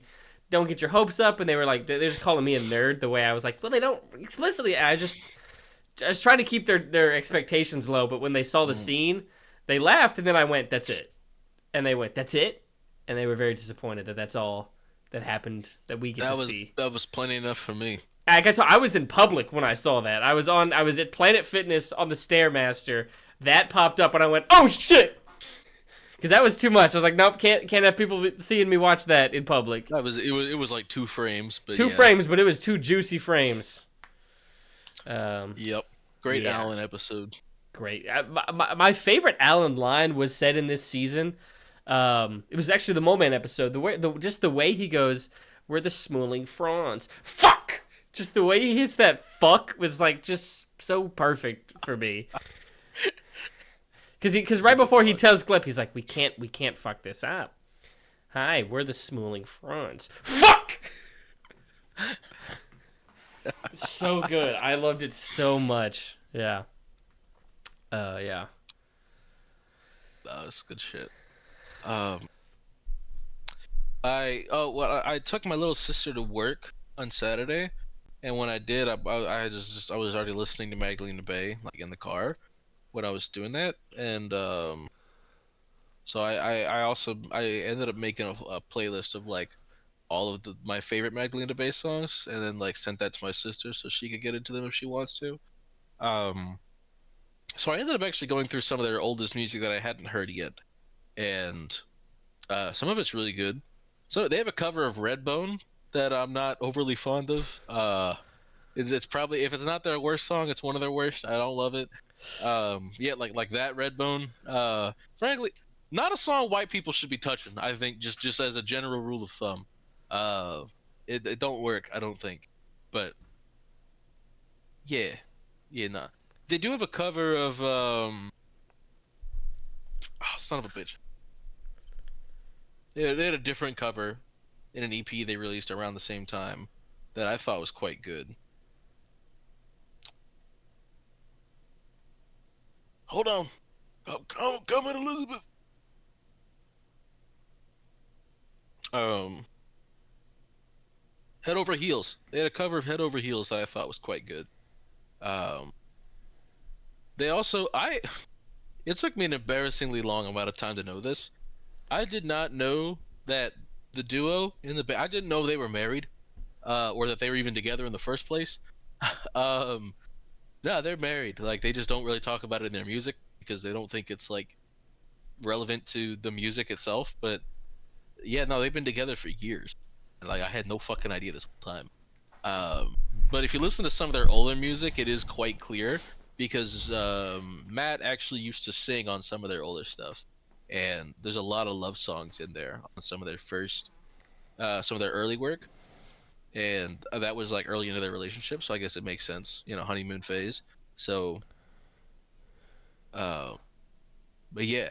[SPEAKER 1] don't get your hopes up. And they were like, they're just calling me a nerd the way I was like, well, they don't explicitly. I was trying to keep their expectations low, but when they saw the scene, they laughed, and then I went, "That's it," and they went, "That's it," and they were very disappointed that that's all that happened that we get to see.
[SPEAKER 2] That was plenty enough for me.
[SPEAKER 1] I was in public when I saw that. I was at Planet Fitness on the Stairmaster. That popped up, and I went, "Oh shit!" Because that was too much. I was like, "Nope, can't have people seeing me watch that in public."
[SPEAKER 2] It was like 2 frames, but
[SPEAKER 1] Two
[SPEAKER 2] yeah.
[SPEAKER 1] frames, but it was two juicy frames.
[SPEAKER 2] Yep. Great
[SPEAKER 1] Yeah.
[SPEAKER 2] Alan episode.
[SPEAKER 1] Great. My favorite Alan line was said in this season. It was actually the Mole Man episode. Just the way he goes, "We're the Smooling Fronds." Fuck. Just the way he hits that fuck was like just so perfect for me. Because right before he tells Glip, he's like, we can't fuck this up. Hi, we're the Smooling Fronds. Fuck. So good. I loved it so much. Yeah. Yeah.
[SPEAKER 2] That's good shit. I took my little sister to work on Saturday, and when I did, I was already listening to Magdalena Bay like in the car when I was doing that, and so I ended up making a playlist of like all of my favorite Magdalena Bay songs, and then like sent that to my sister so she could get into them if she wants to. Um, so I ended up actually going through some of their oldest music that I hadn't heard yet, and some of it's really good. So they have a cover of Redbone that I'm not overly fond of. It's probably, if it's not their worst song, it's one of their worst. I don't love it. Yeah, like that Redbone. Frankly, not a song white people should be touching. I think just as a general rule of thumb, it don't work. I don't think, but yeah, nah. They do have a cover of oh, son of a bitch. Yeah, they had a different cover in an EP they released around the same time that I thought was quite good. Hold on. Come in, Elizabeth. Head Over Heels. They had a cover of Head Over Heels that I thought was quite good. Um, they also it took me an embarrassingly long amount of time to know this. I did not know that the duo in the I didn't know they were married, or that they were even together in the first place. um, no, they're married. Like they just don't really talk about it in their music because they don't think it's like relevant to the music itself. But yeah, no, they've been together for years. Like I had no fucking idea this whole time. But if you listen to some of their older music, it is quite clear because Matt actually used to sing on some of their older stuff, and there's a lot of love songs in there on some of their some of their early work, and that was like early into their relationship, so I guess it makes sense, honeymoon phase. So, but yeah,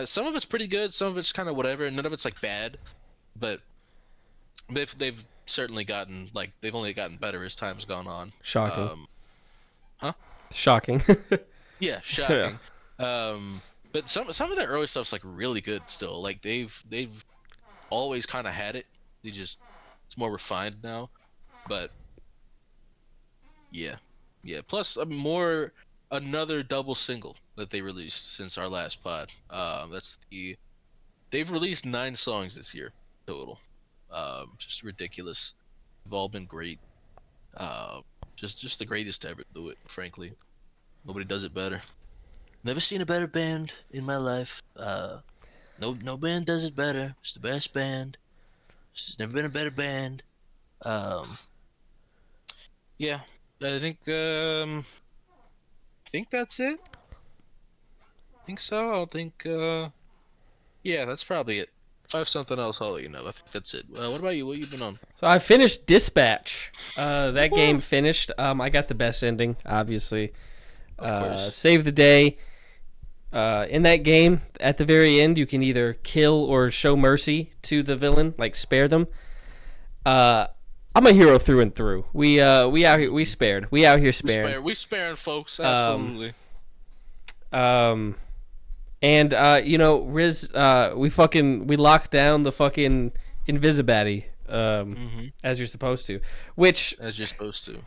[SPEAKER 2] some of it's pretty good, some of it's kind of whatever, and none of it's like bad, but they've certainly gotten they've only gotten better as time's gone on.
[SPEAKER 1] Shocking.
[SPEAKER 2] Huh?
[SPEAKER 1] Shocking.
[SPEAKER 2] Yeah, shocking. Yeah. But some of their early stuff's like really good still. Like they've always kind of had it. It's more refined now. But yeah. Plus another double single that they released since our last pod. They've released 9 songs this year total. Just ridiculous. They've all been great. Just the greatest to ever do it, frankly. Nobody does it better. Never seen a better band in my life. No band does it better. It's the best band. There's never been a better band. Yeah, I think that's it. I think so. Yeah, that's probably it. If I have something else, I'll let you know. I think that's it. What about you? What have you been on?
[SPEAKER 1] So I finished Dispatch. That game finished. I got the best ending, obviously.
[SPEAKER 2] Of course.
[SPEAKER 1] Save the day. In that game, at the very end, you can either kill or show mercy to the villain, like spare them. I'm a hero through and through. We out here. We spared. We out here sparing.
[SPEAKER 2] We sparing folks. Absolutely.
[SPEAKER 1] And Riz, we locked down the fucking Invisibatty, as you're supposed to.
[SPEAKER 2] As you're supposed to.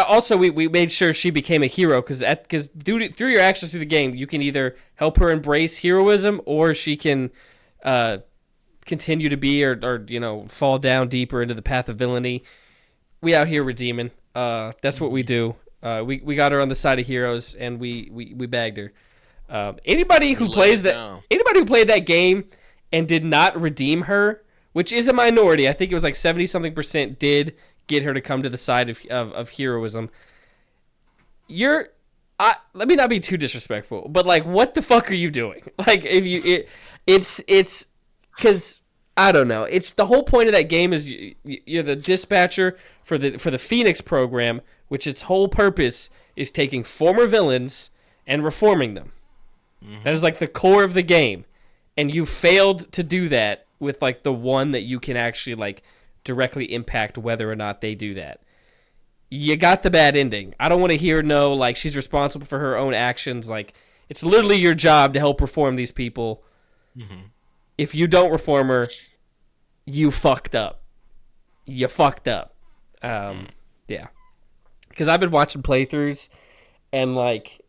[SPEAKER 1] Also, we made sure she became a hero because through your actions through the game, you can either help her embrace heroism or she can continue to be or fall down deeper into the path of villainy. We out here redeeming. That's what we do. We got her on the side of heroes and we bagged her. Anybody who played that game and did not redeem her, which is a minority, I think it was like 70-something% did get her to come to the side of heroism. Let me not be too disrespectful, but like, what the fuck are you doing? Like, it's because I don't know. It's the whole point of that game is you're the dispatcher for the Phoenix program, which its whole purpose is taking former villains and reforming them. Mm-hmm. That is like the core of the game, and you failed to do that with like the one that you can actually like directly impact whether or not they do that. You got the bad ending. I don't want to hear like she's responsible for her own actions. Like, it's literally your job to help reform these people. Mm-hmm. If you don't reform her, you fucked up. You fucked up. Yeah. Because I've been watching playthroughs, and like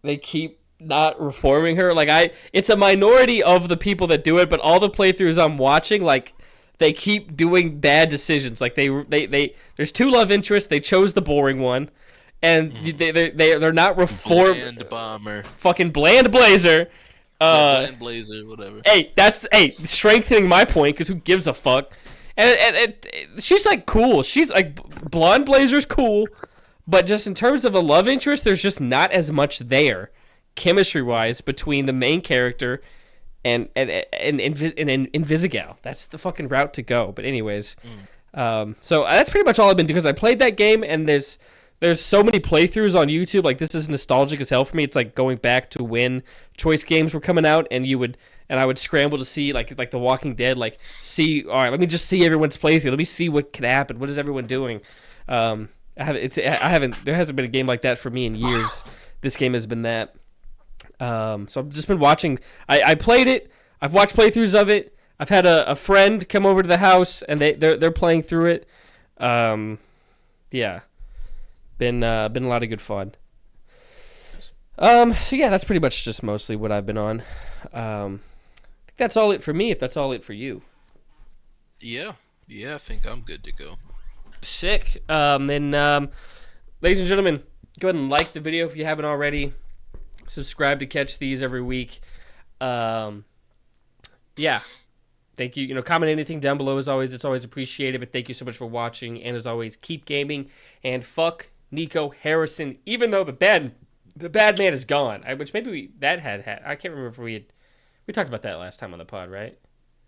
[SPEAKER 1] they keep not reforming her. Like it's a minority of the people that do it, but all the playthroughs I'm watching, like, they keep doing bad decisions. Like they there's 2 love interests. They chose the boring one, and they're not reformed.
[SPEAKER 2] Bland bomber.
[SPEAKER 1] Fucking bland blazer.
[SPEAKER 2] Bland blazer, whatever.
[SPEAKER 1] Hey, that's strengthening my point because who gives a fuck? And she's like cool. She's like blonde blazer's cool, but just in terms of a love interest, there's just not as much there chemistry wise between the main character and Invisigal. That's the fucking route to go. But anyways, so that's pretty much all I've been doing because I played that game and there's so many playthroughs on YouTube. Like this is nostalgic as hell for me. It's like going back to when choice games were coming out and I would scramble to see like The Walking Dead. Like see, all right, let me just see everyone's playthrough. Let me see what can happen. What is everyone doing? I haven't. There hasn't been a game like that for me in years. This game has been that. So I've just been watching. I played it. I've watched playthroughs of it. I've had a friend come over to the house and they're playing through it. Yeah, been a lot of good fun. So yeah, that's pretty much just mostly what I've been on. I think that's all it for me. If that's all it for you.
[SPEAKER 2] Yeah, I think I'm good to go.
[SPEAKER 1] Sick. Then, ladies and gentlemen, go ahead and like the video if you haven't already. Subscribe to catch these every week. Yeah. Thank you. Comment anything down below as always. It's always appreciated. But thank you so much for watching. And as always, keep gaming. And fuck Nico Harrison. Even though the bad man is gone. Which maybe I can't remember if we talked about that last time on the pod, right?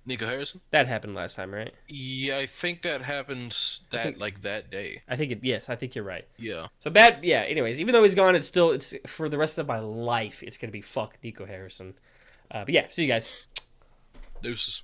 [SPEAKER 2] Nico Harrison?
[SPEAKER 1] That happened last time, right?
[SPEAKER 2] Yeah, I think that happened that day.
[SPEAKER 1] Yes, I think you're right.
[SPEAKER 2] Yeah.
[SPEAKER 1] So bad, yeah, anyways, even though he's gone, it's for the rest of my life, it's going to be fuck Nico Harrison. But yeah, see you guys.
[SPEAKER 2] Deuces.